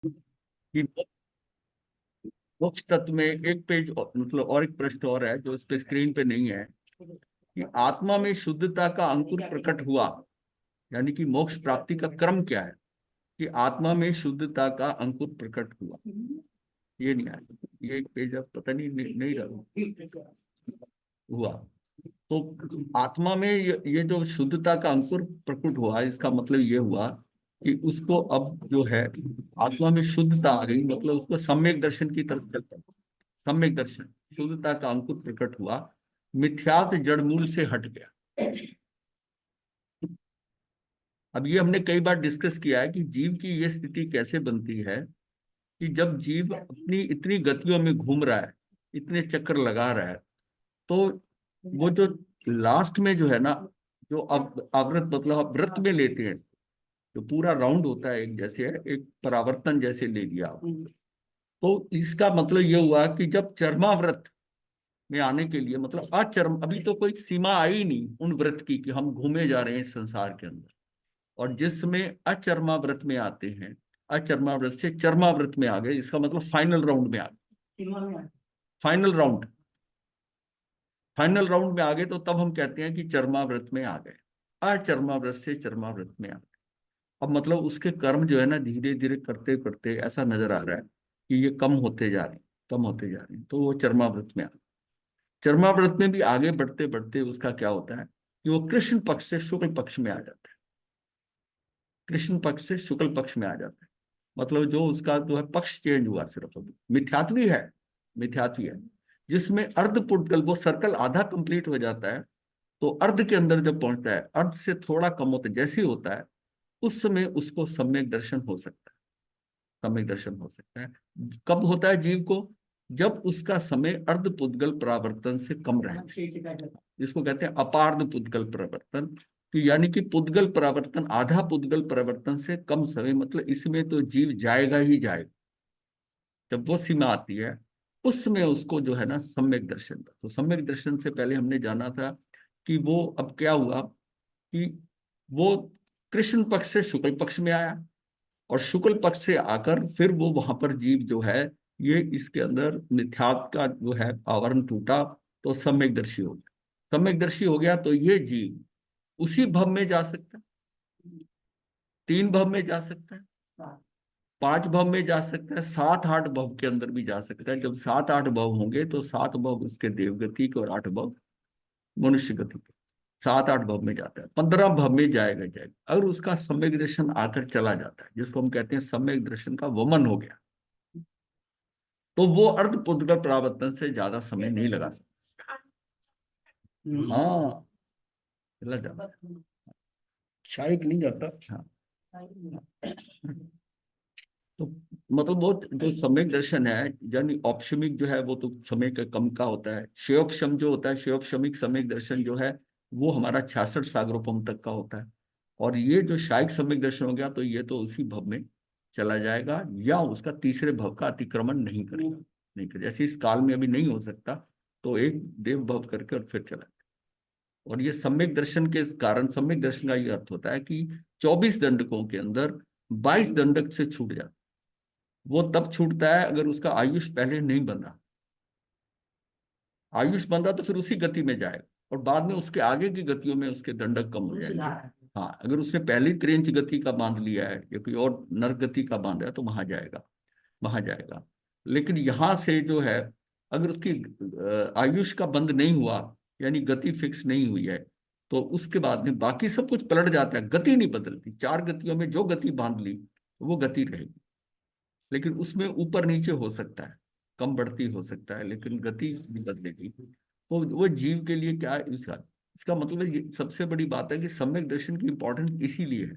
कि मोक्ष तत्व में एक पेज मतलब और एक प्रश्न और है जो इस पे स्क्रीन पे नहीं है, कि आत्मा में शुद्धता का अंकुर प्रकट हुआ, यानी कि मोक्ष प्राप्ति का क्रम क्या है, कि आत्मा में शुद्धता का अंकुर प्रकट हुआ। ये नहीं आया, ये एक पेज अब पता नहीं नहीं रहा हुआ। तो आत्मा में ये जो शुद्धता का अंकुर प्रकट हुआ, इसका मतलब ये हुआ कि उसको अब जो है आत्मा में शुद्धता आ गई, मतलब उसको सम्यक दर्शन की तरफ चलता है। सम्यक दर्शन, शुद्धता का अंकुर प्रकट हुआ, मिथ्यात जड़मूल से हट गया। अब ये हमने कई बार डिस्कस किया है कि जीव की ये स्थिति कैसे बनती है, कि जब जीव अपनी इतनी गतियों में घूम रहा है, इतने चक्कर लगा रहा है, तो वो जो लास्ट में जो है ना, जो अब आवृत मतलब आप व्रत में लेते हैं, जो पूरा राउंड होता है, एक जैसे है, एक परावर्तन जैसे ले लिया आप। तो इसका मतलब ये हुआ कि जब चरमाव्रत में आने के लिए, मतलब अचरम, अभी तो कोई सीमा आई नहीं उन व्रत की कि हम घूमे जा रहे हैं इस संसार के अंदर, और जिसमें अचर्माव्रत में आते हैं, अचर्माव्रत से चर्माव्रत में आ गए, इसका मतलब फाइनल राउंड में आ गए। फाइनल राउंड, फाइनल राउंड में आ गए तो तब हम कहते हैं कि चर्माव्रत में आ गए, अचर्माव्रत से चर्माव्रत में आ गए। अब मतलब उसके कर्म जो है ना, धीरे धीरे करते करते ऐसा नजर आ रहा है कि ये कम होते जा रहे हैं, कम होते जा रहे हैं, तो वो चर्माव्रत में आ गए। चर्माव्रत में भी आगे बढ़ते बढ़ते उसका क्या होता है कि वो कृष्ण पक्ष से शुक्ल पक्ष में आ जाता है। कृष्ण पक्ष से शुक्ल पक्ष में आ जाता है, मतलब जो उसका जो है पक्ष चेंज हुआ, सिर्फ अभी मिथ्यात्वी है, मिथ्यात्वी है। जिसमें अर्ध पुटकल, वो सर्कल आधा कंप्लीट हो जाता है, तो अर्ध के अंदर जब पहुंचता है, अर्ध से थोड़ा कम होता है जैसे ही होता है, उस समय उसको सम्यक दर्शन हो सकता है। सम्यक दर्शन हो सकता है कब होता है जीव को, जब उसका समय अर्ध पुद्गल परावर्तन से कम रहे, जिसको कहते हैं अपार्ध पुद्गल परावर्तन। तो यानी कि पुद्गल परावर्तन, आधा पुद्गल परावर्तन से कम समय, मतलब इसमें तो जीव जाएगा ही जाएगा। जब वो सीमा आती है, उस समय उसको जो है ना सम्यक दर्शन। तो सम्यक दर्शन से पहले हमने जाना था कि वो अब क्या हुआ, कि वो कृष्ण पक्ष से शुक्ल पक्ष में आया, और शुक्ल पक्ष से आकर फिर वो वहां पर जीव जो है, ये इसके अंदर मिथ्यात्व का जो है आवरण टूटा, तो सम्यकदर्शी हो गया। सम्यकदर्शी हो गया तो ये जीव उसी भव में जा सकता है, 3 भव में जा सकता है, 5 भव में जा सकता है, 7 8 भव के अंदर भी जा सकता है। जब 7 8 भव होंगे तो 7 भव उसके देवगति के और 8 भव मनुष्य गति के, 7 8 भव में जाता है, 15 भव में जाएगा जाएगा। अगर उसका सम्यक दर्शन आकर चला जाता है, जिसको हम कहते हैं सम्यक दर्शन का वमन हो गया, तो वो अर्ध पुद्गल परावर्तन से ज्यादा समय नहीं लगा सकता। हाँ, चला जाता, शायद नहीं जाता। हाँ, तो मतलब वो जो सम्यक दर्शन है, यानी औपशमिक जो है वो तो समय का कम का होता है। शेयोपशम जो होता है, शेयोपशमिक सम्यक दर्शन जो है, वो हमारा 66 सागरोपम तक का होता है। और ये जो शायिक सम्यक दर्शन हो गया, तो ये तो उसी भव में चला जाएगा, या उसका तीसरे भव का अतिक्रमण नहीं करेगा, नहीं करेगा। जैसे इस काल में अभी नहीं हो सकता, तो एक देव भव करके और फिर चला। और ये सम्यक दर्शन के कारण, सम्यक दर्शन का ये अर्थ होता है कि 24 दंडकों के अंदर 22 दंडक से छूट जाता। वो तब छूटता है अगर उसका आयुष पहले नहीं बंधा। आयुष बंधा तो फिर उसी गति में जाएगा, और बाद में उसके आगे की गतियों में उसके दंडक कम हो जाएंगे। हाँ, अगर उसने पहली त्रेंच गति का बांध लिया है या कोई और नर गति का बांधा है, तो वहां जाएगा, वहां जाएगा। लेकिन यहां से जो है, अगर उसकी आयुष का बंध नहीं हुआ, यानी गति फिक्स नहीं हुई है, तो उसके बाद में बाकी सब कुछ पलट जाता है, गति नहीं बदलती। 4 गतियों में जो गति बांध ली वो गति रहेगी, लेकिन उसमें ऊपर नीचे हो सकता है, कम बढ़ती हो सकता है, लेकिन गति नहीं बदलेगी। तो वो जीव के लिए क्या है, इसका इसका मतलब है, सबसे बड़ी बात है कि सम्यक दर्शन की इंपॉर्टेंस इसीलिए है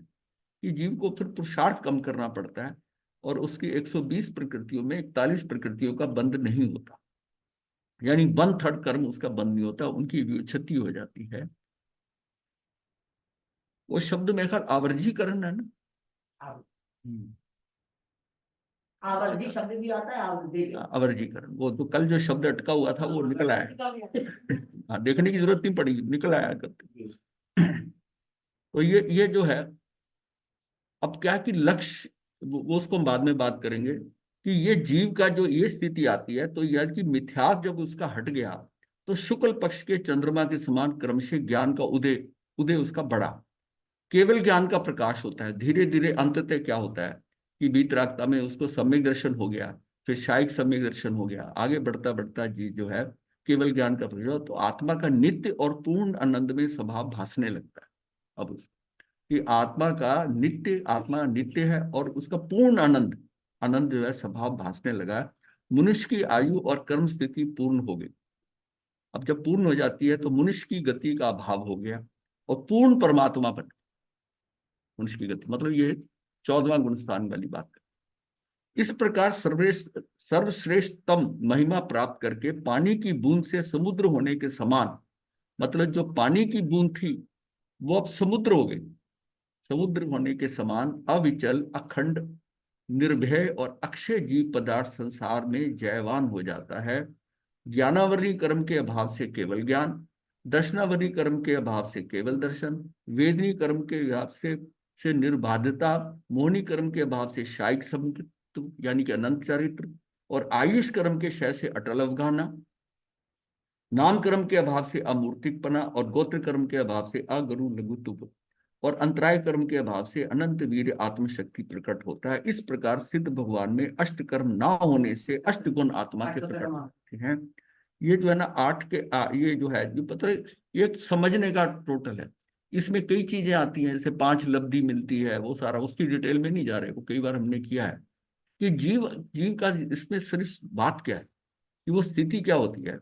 कि जीव को फिर पुरुषार्थ कम करना पड़ता है, और उसकी 120 प्रकृतियों में 41 प्रकृतियों का बंध नहीं होता, यानी 1/3 कर्म उसका बंद नहीं होता, उनकी व्युत्पत्ति हो जाती है। वो शब्द में ख्याल आवर्जीकरण है ना। हम्म, आवर्जी शब्द भी आता है, आवर्जी आवर्जीकरण, वो तो कल जो शब्द अटका हुआ था वो निकल आया। हाँ, देखने की जरूरत नहीं पड़ी, निकल आया करके। तो ये जो है, अब क्या है कि लक्ष्य वो उसको हम बाद में बात करेंगे कि ये जीव का जो ये स्थिति आती है, तो यार कि मिथ्यात्व जब उसका हट गया, तो शुक्ल पक्ष के चंद्रमा के समान क्रमशः ज्ञान का उदय उदय उसका बढ़ा, केवल ज्ञान का प्रकाश होता है। धीरे धीरे अंततः क्या होता है कि वीतरागता में उसको सम्यक दर्शन हो गया, फिर शायिक सम्यक दर्शन हो गया, आगे बढ़ता बढ़ता जी जो है केवल ज्ञान का प्रकाश, तो आत्मा का नित्य और पूर्ण आनंद में स्वभाव भासने लगता है। अब कि आत्मा का नित्य, आत्मा नित्य है और उसका पूर्ण आनंद, आनंद जो है स्वभाव भासने लगा। मनुष्य की आयु और कर्म स्थिति पूर्ण हो गई। अब जब पूर्ण हो जाती है तो मनुष्य की गति का अभाव हो गया और पूर्ण परमात्मा बन। मनुष्य की गति मतलब ये 14वां गुण स्थान वाली बात है। इस प्रकार सर्वश्रेष्ठ सर्वश्रेष्ठतम महिमा प्राप्त करके पानी की बूंद से समुद्र होने के समान, मतलब जो पानी की बूंद थी वो अब समुद्र हो गई, समुद्र होने के समान अविचल अखंड निर्भय और अक्षय जीव पदार्थ संसार में जयवान हो जाता है। ज्ञानावरी कर्म के अभाव से केवल ज्ञान, दर्शनावरी कर्म के अभाव से केवल दर्शन, वेदनी कर्म के अभाव से निर्बाधता, मोहनी कर्म के अभाव से शायिक संतृप्त यानी कि अनंत चारित्र, और आयुष कर्म के क्षय से अटल अवगाहना, नाम कर्म के अभाव से अमूर्तिकपना और गोत्र कर्म के अभाव से अगरु लघुत्व, और अंतराय कर्म के अभाव से अनंत वीर आत्मशक्ति प्रकट होता है। इस प्रकार सिद्ध भगवान में अष्ट कर्म ना होने से अष्ट गुण आत्मा के प्रकट होते हैं। ये जो है ना आठ के ये जो है जो पता है, ये समझने का टोटल है। इसमें कई चीजें आती हैं, जैसे 5 लब्धि मिलती है, वो सारा उसकी डिटेल में नहीं जा रहे, वो कई बार हमने किया है कि जीव जीव का इसमें सिर्फ बात क्या है कि वो स्थिति क्या होती है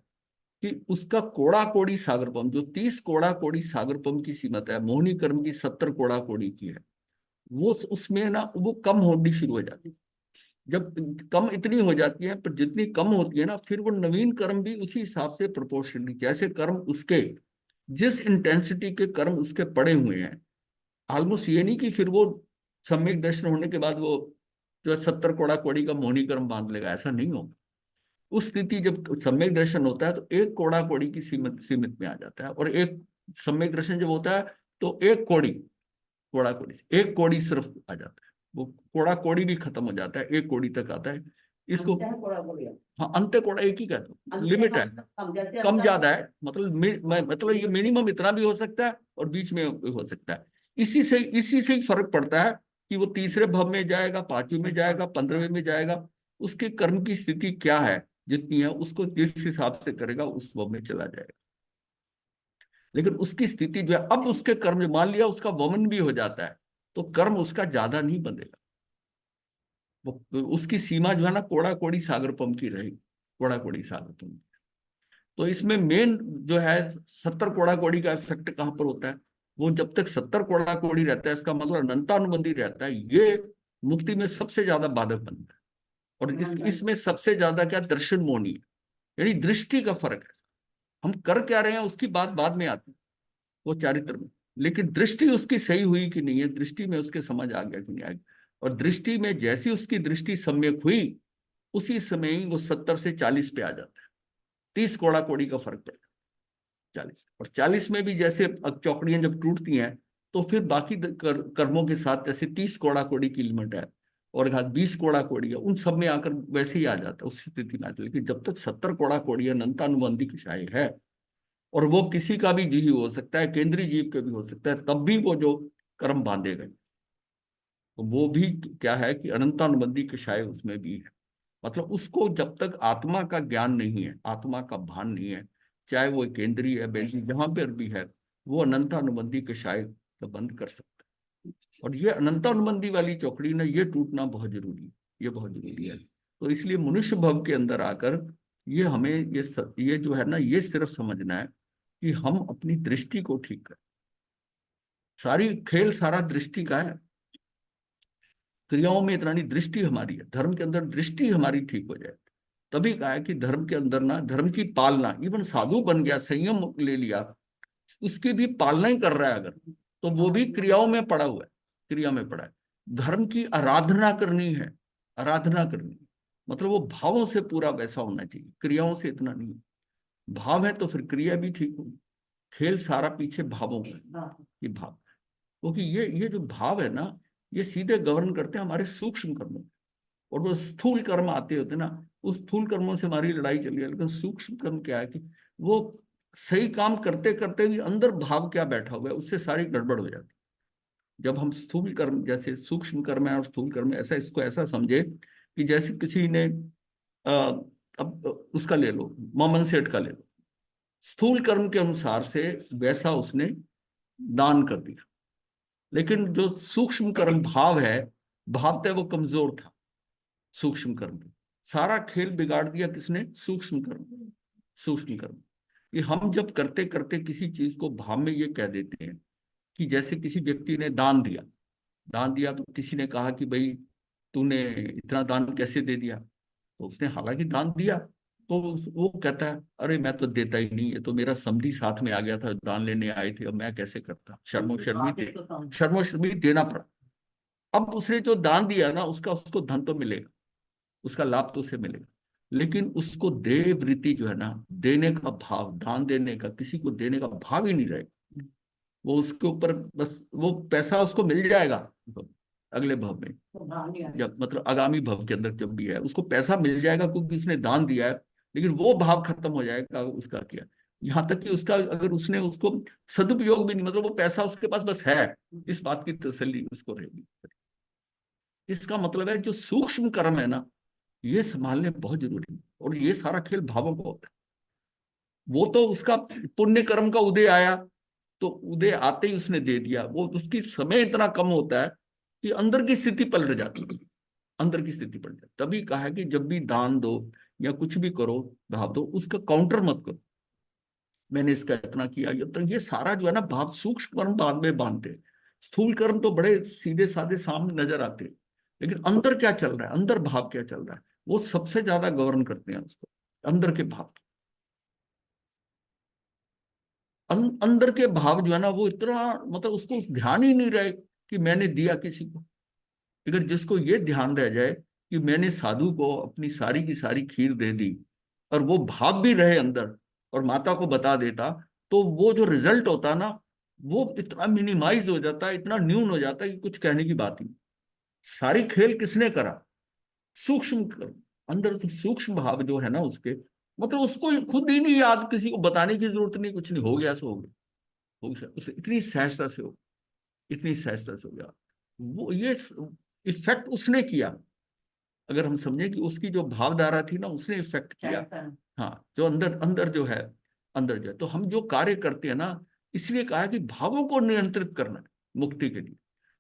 कि उसका कोड़ा कोड़ी सागरपम, जो 30 कोड़ा कोड़ी सागरपम की सीमत है, मोहनी कर्म की 70 कोड़ा कोड़ी की है, वो उसमें ना वो कम होनी शुरू हो जाती है। जब कम इतनी हो जाती है, पर जितनी कम होती है ना, फिर वो नवीन कर्म भी उसी हिसाब से प्रोपोर्शनली, जैसे कर्म उसके जिस इंटेंसिटी के कर्म उसके पड़े हुए हैं, ऑलमोस्ट ये नहीं कि फिर वो सम्यक दर्शन होने के बाद वो जो 70 कोड़ा कोड़ी का मोहनी कर्म बांध लेगा, ऐसा नहीं होगा। उस स्थिति जब सम्यक दर्शन होता है तो एक कोड़ा कोड़ी की सीमित सीमित में आ जाता है, और एक सम्यक दर्शन जब होता है तो एक कोड़ी, कोड़ा कोड़ी से एक कोड़ी सिर्फ आ जाता है, वो कोड़ा कोड़ी भी खत्म हो जाता है, एक कोड़ी तक आता है। इसको हाँ अंत्य कोड़ा एक ही कहते हैं, लिमिट है, कम ज्यादा है, मतलब ये मिनिमम इतना भी हो सकता है और बीच में हो सकता है। इसी से ही फर्क पड़ता है कि वो तीसरे भव में जाएगा, 5वें में जाएगा, 15वें में जाएगा, उसके कर्म की स्थिति क्या है, जितनी है उसको जिस हिसाब से करेगा उस भव में चला जाएगा। लेकिन उसकी स्थिति जो है, अब उसके कर्म मान लिया उसका वमन भी हो जाता है, तो कर्म उसका ज्यादा नहीं बनेगा, वो उसकी सीमा जो है ना कोड़ा कोड़ी सागरपम की रहेगी, कोड़ा कोड़ी सागरपम। तो इसमें मेन जो है 70 कोड़ा कोड़ी का इफेक्ट कहां पर होता है, वो जब तक 70 कोड़ा कोड़ी रहता है, इसका मतलब अनंतानुबंधी रहता है, ये मुक्ति में सबसे ज्यादा बाधक बनता है। और इसमें सबसे ज्यादा क्या दर्शन मोहनी है, यानी दृष्टि का फर्क है। हम कर क्या रहे हैं उसकी बात बाद में आती है, वो चारित्र में, लेकिन दृष्टि उसकी सही हुई कि नहीं है, दृष्टि में उसके समझ आ गया कि नहीं आ गया। और दृष्टि में जैसी उसकी दृष्टि सम्यक हुई, उसी समय ही वो 70 से 40 पे आ जाता है, 30 कोड़ा कोड़ी का फर्क पड़ता है। 40 और 40 में भी जैसे चौकड़ियां जब टूटती हैं, तो फिर बाकी कर्मों के साथ जैसे 30 कोड़ा कोड़ी की लिमिट है और 20 कोड़ा कोड़ी है, उन सब में आकर वैसे ही आ जाता है, उस स्थिति में आता है। लेकिन जब तक 70 कोड़ा कोड़ी अनंतानुबंधी की शाही है, और वो किसी का भी जीव हो सकता है, केंद्रीय जीव का भी हो सकता है, तब भी वो जो कर्म बांधेगा, तो वो भी क्या है कि अनंतानुबंधी कषाय उसमें भी है। मतलब उसको जब तक आत्मा का ज्ञान नहीं है, आत्मा का भान नहीं है, चाहे वो केंद्रीय है वैसी जहां पर भी है, वो अनंतानुबंधी कषाय का बंद कर सकता है। और ये अनंतानुबंधी वाली चौकड़ी ना, ये टूटना बहुत जरूरी है, ये बहुत जरूरी है। तो इसलिए मनुष्य भव के अंदर आकर ये हमें ये जो है ना, ये सिर्फ समझना है कि हम अपनी दृष्टि को ठीक करें। सारी खेल सारा दृष्टि का है, क्रियाओं में इतना नहीं, दृष्टि हमारी है, धर्म के अंदर दृष्टि हमारी ठीक हो जाए। तभी कहा है कि धर्म के अंदर ना, धर्म की पालना, इवन साधु बन गया, संयम ले लिया, उसकी भी पालना ही कर रहा है अगर, तो वो भी क्रियाओं में पड़ा हुआ है, क्रिया में पड़ा है। धर्म की आराधना करनी है, आराधना करनी है, मतलब वो भावों से पूरा वैसा होना चाहिए, क्रियाओं से इतना नहीं। भाव है तो फिर क्रिया भी ठीक होगी। खेल सारा पीछे भावों का, ये भाव, क्योंकि ये जो भाव है ना, ये सीधे गवर्न करते हैं हमारे सूक्ष्म कर्मों। और वो स्थूल कर्म आते होते ना, उस स्थूल कर्मों से हमारी लड़ाई चली है। लेकिन सूक्ष्म कर्म क्या है कि वो सही काम करते करते भी अंदर भाव क्या बैठा हुआ है, उससे सारी गड़बड़ हो जाती है। जब हम स्थूल कर्म, जैसे सूक्ष्म कर्म है और स्थूल कर्म है, ऐसा इसको ऐसा समझे कि जैसे किसी ने अब उसका ले लो, मोमन सेठ का ले लो, स्थूल कर्म के अनुसार से वैसा उसने दान कर दिया, लेकिन जो सूक्ष्म कर्म भाव है, भाव तो वो कमजोर था। सूक्ष्म कर्म सारा खेल बिगाड़ दिया किसने? सूक्ष्म कर्म। सूक्ष्म कर्म ये हम जब करते करते किसी चीज को भाव में ये कह देते हैं कि जैसे किसी व्यक्ति ने दान दिया, दान दिया तो किसी ने कहा कि भाई तूने इतना दान कैसे दे दिया? तो उसने हालांकि दान दिया, तो वो कहता है अरे मैं तो देता ही नहीं, ये तो मेरा समधी साथ में आ गया था, दान लेने आए थे, अब मैं कैसे करता, शर्मो शर्मी देना पड़ा। अब उसने जो दान दिया ना, उसका उसको धन तो मिलेगा, उसका लाभ तो उसे मिलेगा, लेकिन उसको देव वृत्ति जो है ना, देने का भाव, दान देने का, किसी को देने का भाव ही नहीं रहेगा। वो उसके ऊपर बस वो पैसा उसको मिल जाएगा अगले भव में, जब मतलब आगामी भव के अंदर जब भी है उसको पैसा मिल जाएगा क्योंकि उसने दान दिया है, लेकिन वो भाव खत्म हो जाएगा उसका क्या। यहाँ तक कि उसका अगर उसने उसको सदुपयोग भी नहीं, मतलब वो पैसा उसके पास बस है, इस बात की तसल्ली उसको रहेगी। इसका मतलब है जो सूक्ष्म कर्म है ना, ये संभालने बहुत जरूरी है। और ये सारा खेल भावों का होता है। वो तो उसका पुण्य कर्म का उदय आया, तो उदय आते ही उसने दे दिया, वो उसकी समय इतना कम होता है कि अंदर की स्थिति पलट जाती है। अंदर की स्थिति पलट जाती, तभी कहा है कि जब भी दान दो या कुछ भी करो, भाव दो, उसका काउंटर मत करो, मैंने इसका इतना किया, तो ये सारा जो है ना भाव, सूक्ष्म कर्म बाद में बांधते हैं। स्थूल कर्म तो बड़े सीधे साधे सामने नजर आते हैं, लेकिन अंदर क्या चल रहा है, अंदर भाव क्या चल रहा है, वो सबसे ज्यादा गवर्न करते हैं उसको, अंदर के भाव। अंदर के भाव जो है ना, वो इतना मतलब उसको ध्यान ही नहीं रहे कि मैंने दिया किसी को। अगर जिसको ये ध्यान रह जाए कि मैंने साधु को अपनी सारी की सारी खीर दे दी, और वो भाव भी रहे अंदर, और माता को बता देता, तो वो जो रिजल्ट होता ना, वो इतना मिनिमाइज हो जाता है, इतना न्यून हो जाता है कि कुछ कहने की बात नहीं। सारी खेल किसने करा? सूक्ष्म अंदर तो सूक्ष्म भाव जो है ना उसके, मतलब उसको खुद ही नहीं याद, किसी को बताने की जरूरत नहीं, कुछ नहीं, हो गया सो हो गया, हो गया उसे, इतनी सहजता से हो, इतनी सहजता से हो गया। वो ये इफेक्ट उसने किया। अगर हम समझें कि उसकी जो भावधारा थी ना, उसने इफेक्ट किया। हाँ, जो अंदर अंदर जो है, अंदर जो है, तो हम जो कार्य करते हैं ना, इसलिए कहा है कि भावों को नियंत्रित करना है मुक्ति के लिए।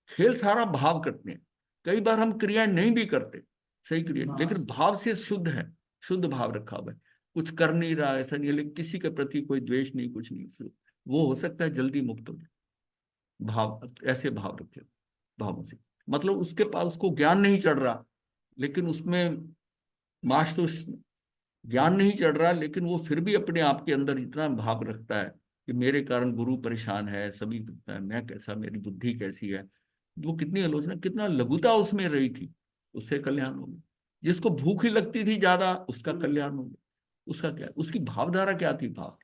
खेल सारा भाव करते हैं। कई बार हम क्रियाएं नहीं भी करते, सही क्रिया, लेकिन भाव से शुद्ध है, शुद्ध भाव रखा हुआ है, कुछ कर नहीं रहा, ऐसा नहीं है, लेकिन किसी के प्रति कोई द्वेष नहीं, कुछ नहीं, वो हो सकता है जल्दी मुक्त हो जाए। भाव ऐसे भाव रखे, भावों से, मतलब उसके पास उसको ज्ञान नहीं चढ़ रहा, लेकिन उसमें मास तो ज्ञान नहीं चढ़ रहा, लेकिन वो फिर भी अपने आप के अंदर इतना भाव रखता है कि मेरे कारण गुरु परेशान है, सभी मैं कैसा, मेरी बुद्धि कैसी है। वो कितनी आलोचना, कितना लघुता उसमें रही थी, उससे कल्याण हो गया। जिसको भूख ही लगती थी ज्यादा, उसका कल्याण हो गया। उसका क्या, उसकी भावधारा क्या थी, भाव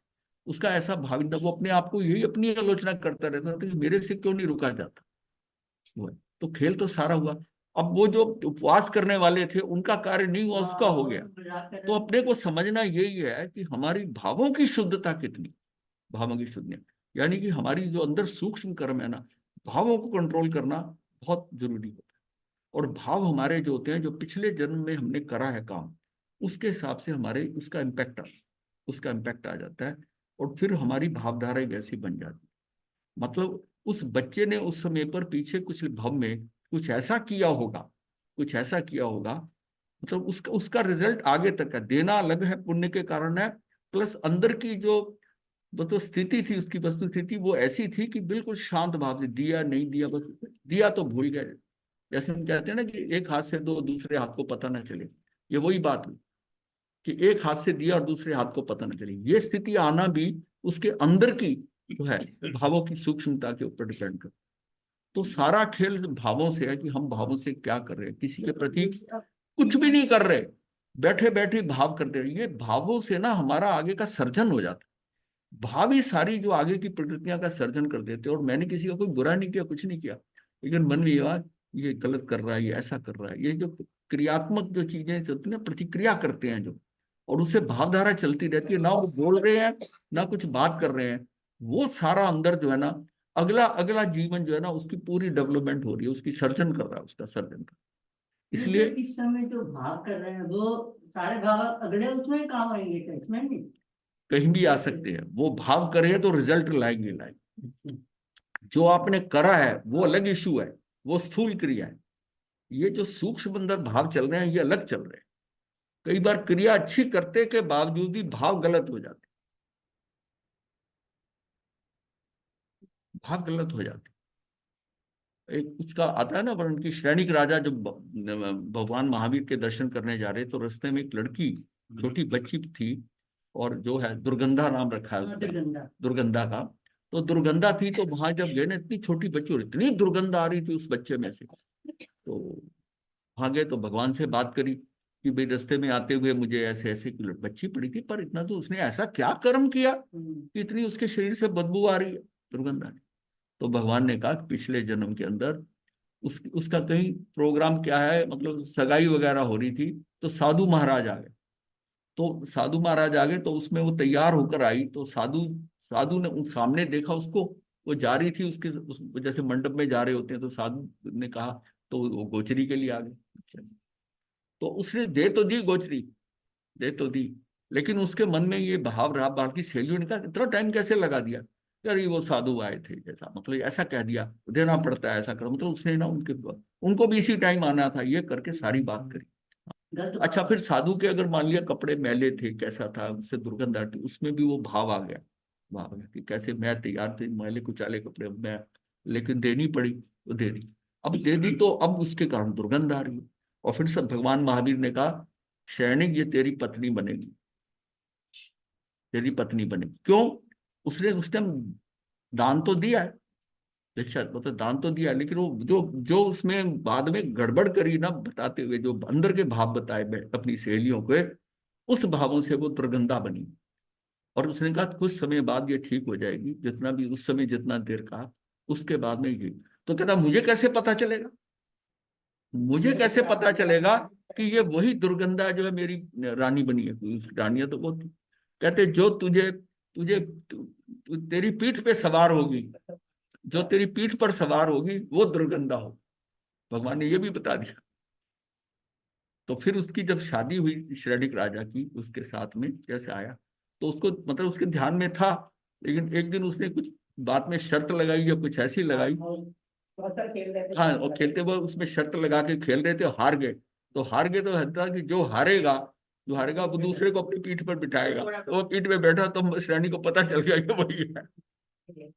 उसका ऐसा भाविंदा, वो अपने आप को यही अपनी आलोचना करता रहता था कि मेरे से क्यों नहीं रुका जाता। वो है। तो खेल तो सारा हुआ। अब वो जो उपवास करने वाले थे उनका कार्य नहीं हुआ, उसका हो गया। तो अपने को समझना यही है कि हमारी भावों की शुद्धता कितनी, भावों की शुद्धता, यानी कि हमारी जो अंदर सूक्ष्म कर्म है ना, भावों को कंट्रोल करना बहुत जरूरी होता है। और भाव हमारे जो होते हैं, जो पिछले जन्म में हमने करा है काम, उसके हिसाब से हमारे उसका इम्पैक्ट आ जाता है। और फिर हमारी भावधारा वैसी बन जाती है। मतलब उस बच्चे ने उस समय पर पीछे कुछ भव में कुछ ऐसा किया होगा, कुछ ऐसा किया होगा, मतलब उसका उसका रिजल्ट आगे तक का देना अलग है, पुण्य के कारण है, प्लस अंदर की जो वो तो स्थिति थी, उसकी वस्तु स्थिति वो ऐसी थी कि बिल्कुल शांत भाव से दिया, नहीं दिया, बस दिया तो भूल गए। जैसे हम कहते हैं ना कि एक हाथ से दो, दूसरे हाथ को पता ना चले, ये वही बात हुई कि एक हाथ से दिया और दूसरे हाथ को पता ना चले। ये स्थिति आना भी उसके अंदर की जो है, भावों की सूक्ष्मता के ऊपर डिपेंड कर। तो सारा खेल भावों से है कि हम भावों से क्या कर रहे हैं, किसी के प्रति कुछ भी नहीं कर रहे, बैठे बैठे भाव करते रहे, ये भावों से ना हमारा आगे का सर्जन हो जाता है। भाव ही सारी जो आगे की प्रकृतियां का सर्जन कर देते हैं। और मैंने किसी का कोई बुरा नहीं किया, कुछ नहीं किया, लेकिन मन में ये हुआ ये गलत कर रहा है, ये ऐसा कर रहा है, ये जो क्रियात्मक जो चीजें चलती हैं ना, प्रतिक्रिया करते हैं जो, और उससे भावधारा चलती रहती है, ना वो बोल रहे हैं ना कुछ बात कर रहे हैं, वो सारा अंदर जो है ना, अगला अगला जीवन जो है ना, उसकी पूरी डेवलपमेंट हो रही है, उसकी सर्जन कर रहा है, उसका सर्जन कर, इसलिए इस समय जो भाव कर रहे हैं वो सारे भाव अगले उसमें काम आएंगे क्या, इसमें नहीं? कहीं भी आ सकते हैं। वो भाव करे तो रिजल्ट लाएंगे लाएंगे। जो आपने करा है वो अलग इशू है, वो स्थूल क्रिया है। ये जो सूक्ष्म अंदर भाव चल रहे हैं ये अलग चल रहे हैं। कई बार क्रिया अच्छी करते के बावजूद ही भाव गलत हो जाते, भाव गलत हो जाते। एक उसका आता है ना वर्णन की, श्रेणिक राजा जब भगवान महावीर के दर्शन करने जा रहे तो रास्ते में एक लड़की, छोटी बच्ची थी, और जो है दुर्गंधा नाम रखा है उसका, दुर्गंधा का। तो दुर्गंधा थी, तो वहां जब गए ना, इतनी छोटी बच्ची और इतनी दुर्गंधा आ रही थी उस बच्चे में से। तो वहां गए तो भगवान से बात करी कि भाई रास्ते में आते हुए मुझे ऐसे ऐसे की बच्ची पड़ी थी, पर इतना तो उसने ऐसा क्या कर्म किया कि इतनी उसके शरीर से बदबू आ रही है, दुर्गंधा की। तो भगवान ने कहा कि पिछले जन्म के अंदर उसका कहीं प्रोग्राम क्या है, मतलब सगाई वगैरह हो रही थी, तो साधु महाराज आ गए। तो साधु महाराज आ गए तो उसमें वो तैयार होकर आई, तो साधु साधु ने उन सामने देखा उसको, वो जा रही थी जैसे मंडप में जा रहे होते हैं, तो साधु ने कहा, तो वो गोचरी के लिए आ गए। तो उसने दे तो दी गोचरी, दे तो दी, लेकिन उसके मन में ये भाव रहा। बाकी सहेलियों ने कहा इतना टाइम कैसे लगा दिया, यार ये वो साधु आए थे जैसा, मतलब ऐसा कह दिया, देना पड़ता है ऐसा करो, मतलब उसने ना उनको भी इसी टाइम आना था, ये करके सारी बात करी। अच्छा, फिर साधु के अगर मान लिया कपड़े मैले थे, कैसा था, उससे दुर्गंध आती, उसमें भी वो भाव आ गया, भाव आ गया कि कैसे मैं तैयार थे, मैले कुचाले कपड़े मैं, लेकिन देनी पड़ी तो दे दी। अब दे दी तो अब उसके कारण दुर्गंध आ रही है। और फिर सब भगवान महावीर ने कहा, शैनिक ये तेरी पत्नी बनेगी, तेरी पत्नी बनेगी। क्यों? उसने उस टाइम दान तो दिया है, दीक्षा मतलब दान तो दिया, लेकिन वो जो जो उसमें बाद में गड़बड़ करी ना, बताते हुए जो अंदर के भाव बताए अपनी सहेलियों के, उस भावों से वो दुर्गंधा बनी। और उसने कहा कुछ समय बाद ये ठीक हो जाएगी, जितना भी उस समय जितना देर कहा, उसके बाद में ये। तो कहता मुझे कैसे पता चलेगा, मुझे कैसे पता चलेगा कि ये वही दुर्गंधा जो है मेरी रानी बनी है, रानियां तो वो कहते जो तुझे तुझे तेरी पीठ पे सवार होगी, जो तेरी पीठ पर सवार होगी वो दुर्गंधा हो। भगवान ने ये भी बता दिया। तो फिर उसकी जब शादी हुई श्रेणिक राजा की, उसके साथ में जैसे आया, तो उसको मतलब उसके ध्यान में था, लेकिन एक दिन उसने कुछ बात में शर्त लगाई या कुछ ऐसी लगाई। हाँ, और खेलते हुए उसमें शर्त लगा के खेल रहे थे, हार गए। तो हार गए तो था कि जो हारेगा वो दूसरे को अपनी पीठ पर बिठाएगा, तो वो पीठ पे बैठा तो श्रेणी को पता चल गया कि वही है।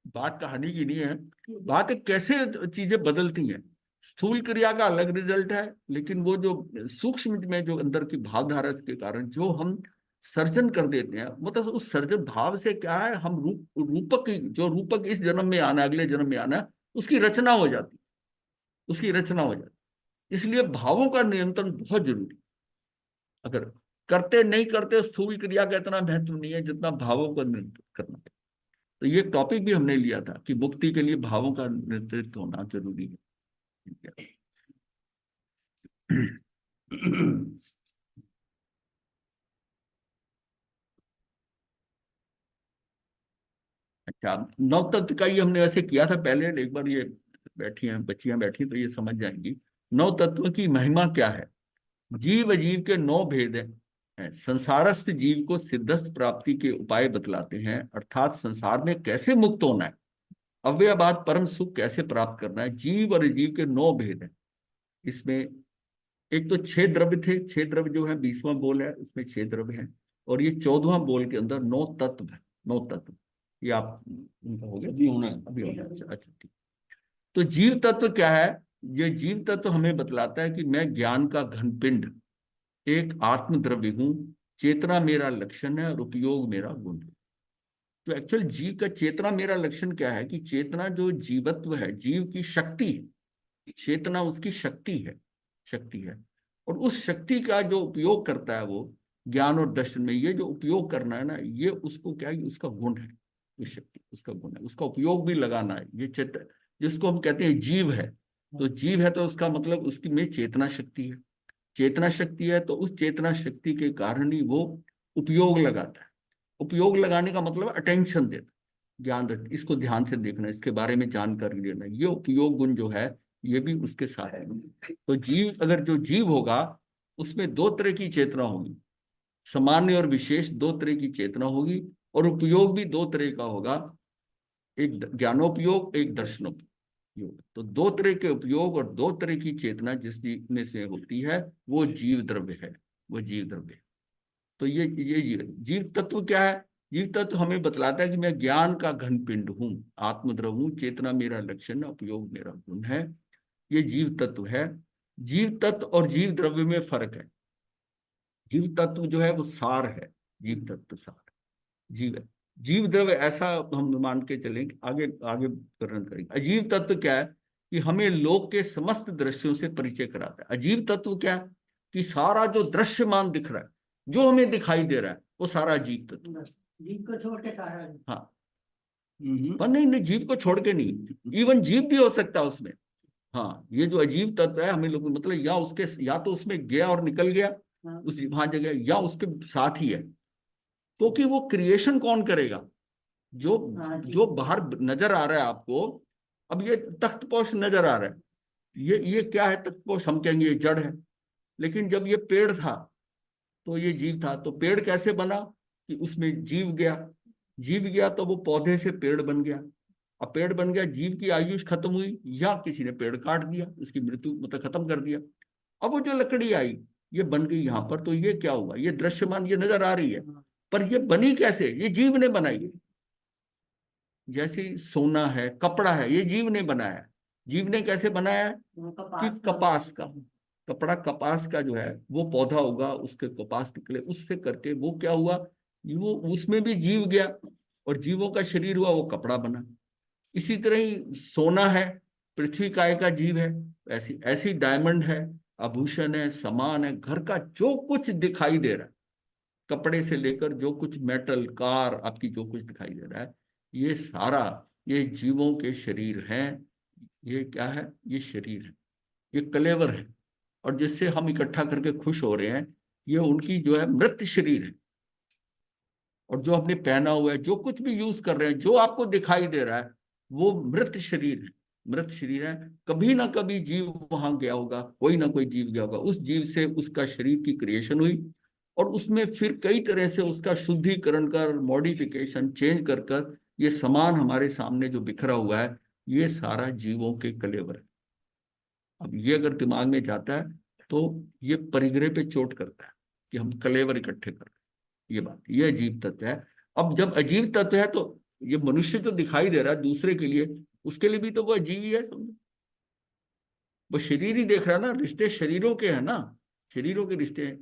बात कहानी की नहीं है, बात है कैसे चीजें बदलती हैं। स्थूल क्रिया का अलग रिजल्ट है, लेकिन वो जो सूक्ष्म में जो अंदर की भावधारा के कारण जो हम सर्जन कर देते हैं, मतलब उस सर्जन भाव से क्या है, हम रूपक जो रूपक इस जन्म में आना, अगले जन्म में आना, उसकी रचना हो जाती, उसकी रचना हो जाती। इसलिए भावों का नियंत्रण बहुत जरूरी। अगर करते नहीं करते, स्थूल क्रिया का इतना महत्व नहीं है जितना भावों का नियंत्रण करना। तो ये टॉपिक भी हमने लिया था कि मुक्ति के लिए भावों का नेतृत्व होना जरूरी है। अच्छा, नौ तत्व का ही हमने वैसे किया था पहले, एक बार ये बैठी हैं बच्चियां बैठी तो ये समझ जाएंगी। नौ तत्व की महिमा क्या है। जीव अजीव के नौ भेद हैं। संसारस्थ जीव को सिद्धस्थ प्राप्ति के उपाय बतलाते हैं, अर्थात संसार में कैसे मुक्त होना है, अव्ययवाद परम सुख कैसे प्राप्त करना है। जीव और अजीव के नौ भेद हैं। इसमें एक तो छह द्रव्य थे, छह द्रव्य जो है 20वां बोल है उसमें छह द्रव्य हैं, और ये 14वां बोल के अंदर नौ तत्व है। नौ तत्व ये आप उनका हो गया, अभी होना है, अभी होना है। अच्छा अच्छा, ठीक। तो जीव तत्व क्या है। ये जीव तत्व हमें बतलाता है कि मैं ज्ञान का घन पिंड, एक आत्म द्रव्य हूं, चेतना मेरा लक्षण है और उपयोग मेरा गुण है। तो एक्चुअल जीव का चेतना मेरा लक्षण क्या है कि चेतना जो जीवत्व है, जीव की शक्ति, चेतना उसकी शक्ति है, शक्ति है। और उस शक्ति का जो उपयोग करता है वो ज्ञान और दर्शन में, ये जो उपयोग करना है ना, ये उसको क्या है, उसका गुण है। ये शक्ति उसका गुण है, उसका उपयोग भी लगाना है। ये चेत जिसको हम कहते हैं जीव है, तो जीव है तो उसका मतलब उसकी में चेतना शक्ति है। चेतना शक्ति है तो उस चेतना शक्ति के कारण ही वो उपयोग लगाता है। उपयोग लगाने का मतलब अटेंशन देना, ज्ञान रख, इसको ध्यान से देखना, इसके बारे में जानकारी लेना, ये उपयोग गुण जो है ये भी उसके साथ है। तो जीव, अगर जो जीव होगा उसमें दो तरह की चेतना होगी, सामान्य और विशेष दो तरह की चेतना होगी, और उपयोग भी दो तरह का होगा, एक ज्ञानोपयोग, एक दर्शनोपयोग। तो दो तरह के उपयोग और दो तरह की चेतना जिस जीव में से होती है वो जीव द्रव्य है, वो जीव द्रव्य है। तो ये जीव तत्व क्या है? जीव तत्व हमें बतलाता है कि मैं ज्ञान का घन पिंड हूँ, आत्मद्रव हूँ, चेतना मेरा लक्षण है, उपयोग मेरा गुण है, ये जीव तत्व है। जीव तत्व और जीव द्रव्य में फर्क है। जीव तत्व जो है वो सार है, जीव तत्व सार जीव है। जीव द्रव्य ऐसा हम मान के चलें, आगे आगे वर्णन करेंगे। अजीव तत्व क्या है कि हमें लोक के समस्त दृश्यों से परिचय कराता है। अजीव तत्व क्या है कि सारा जो दृश्यमान दिख रहा है, जो हमें दिखाई दे रहा है, वो सारा जीव तत्व। जीव को छोड़ के सारा। हाँ, पर नहीं नहीं, जीव को छोड़ के नहीं, इवन जीव भी हो सकता है उसमें। हाँ, ये जो अजीब तत्व है हमें लोग मतलब या उसके, या तो उसमें गया और निकल गया उस वहां जगह, या उसके साथ ही है। क्योंकि वो क्रिएशन कौन करेगा? जो जो बाहर नजर आ रहा है आपको, अब ये तख्तपोश नजर आ रहा है, ये क्या है? तख्तपोश, हम कहेंगे ये जड़ है, लेकिन जब ये पेड़ था तो ये जीव था। तो पेड़ कैसे बना? कि उसमें जीव गया, जीव गया तो वो पौधे से पेड़ बन गया। अब पेड़ बन गया, जीव की आयुष खत्म हुई, या किसी ने पेड़ काट दिया, उसकी मृत्यु मतलब खत्म कर दिया। अब वो जो लकड़ी आई ये बन गई यहाँ पर, तो ये क्या हुआ? ये दृश्यमान, ये नजर आ रही है, पर ये बनी कैसे? ये जीव ने बनाई है। जैसे सोना है, कपड़ा है, ये जीव ने बनाया है। जीव ने कैसे बनाया है? कि कपास का कपड़ा, कपास का जो है वो पौधा होगा, उसके कपास निकले, उससे करके वो क्या हुआ? वो उसमें भी जीव गया और जीवों का शरीर हुआ, वो कपड़ा बना। इसी तरह ही सोना है, पृथ्वी काय का जीव है। ऐसी ऐसी डायमंड है, आभूषण है, सामान है, घर का जो कुछ दिखाई दे रहा है, कपड़े से लेकर जो कुछ मेटल, कार, आपकी जो कुछ दिखाई दे रहा है, ये सारा ये जीवों के शरीर हैं। ये क्या है? ये शरीर है, ये कलेवर है, और जिससे हम इकट्ठा करके खुश हो रहे हैं, ये उनकी जो है मृत शरीर है। और जो आपने पहना हुआ है, जो कुछ भी यूज कर रहे हैं, जो आपको दिखाई दे रहा है, वो मृत शरीर है, मृत शरीर है। कभी ना कभी जीव वहां गया होगा, कोई ना कोई जीव गया होगा, उस जीव से उसका शरीर की क्रिएशन हुई, और उसमें फिर कई तरह से उसका शुद्धिकरण कर, मॉडिफिकेशन, चेंज कर कर ये सामान हमारे सामने जो बिखरा हुआ है, ये सारा जीवों के कलेवर है। अब ये अगर दिमाग में जाता है तो ये परिग्रह पे चोट करता है कि हम कलेवर इकट्ठे कर रहे हैं। ये बात, ये अजीब तत्व है। अब जब अजीब तत्व है तो ये मनुष्य तो दिखाई दे रहा है दूसरे के लिए, उसके लिए भी तो वो अजीब ही है, समझो। वो शरीर ही देख रहा है ना, रिश्ते शरीरों के हैं ना, शरीरों के रिश्ते हैं।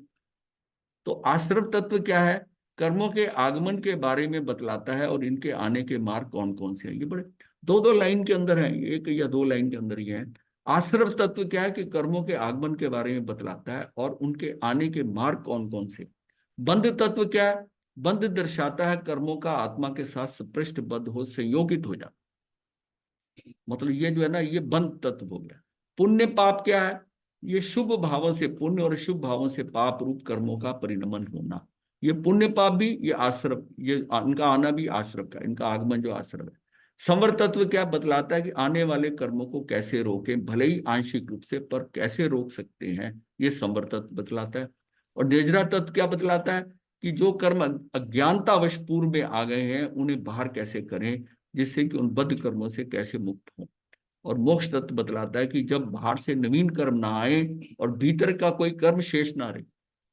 तो आश्रव तत्व क्या है? कर्मों के आगमन के बारे में बतलाता है, और इनके आने के मार्ग कौन कौन से हैं। ये बड़े दो दो लाइन के अंदर है, एक या दो लाइन के अंदर ही है। आश्रव तत्व क्या है? कि कर्मों के आगमन के बारे में बतलाता है और उनके आने के मार्ग कौन कौन से। बंध तत्व क्या है? बंध दर्शाता है कर्मों का आत्मा के साथ सपृष्ठबद्ध हो, संयोगित हो जाता, मतलब ये जो है ना, ये बंध तत्व हो गया। पुण्य पाप क्या है? ये शुभ भावों से पुण्य और शुभ भावों से पाप रूप कर्मों का परिणमन होना। ये पुण्य पाप भी, ये आश्रव, ये इनका आना भी आश्रव का, इनका आगमन जो आश्रव है। संवर तत्व क्या बतलाता है? कि आने वाले कर्मों को कैसे रोकें, भले ही आंशिक रूप से, पर कैसे रोक सकते हैं, ये संवर तत्व बतलाता है। और नेजरा तत्व क्या बतलाता है? कि जो कर्म अज्ञानतावश पूर्व में आ गए हैं, उन्हें बाहर कैसे करें, जिससे कि उन बद्ध कर्मों से कैसे मुक्त हों। और मोक्ष तत्व बतलाता है कि जब बाहर से नवीन कर्म ना आए और भीतर का कोई कर्म शेष ना रहे,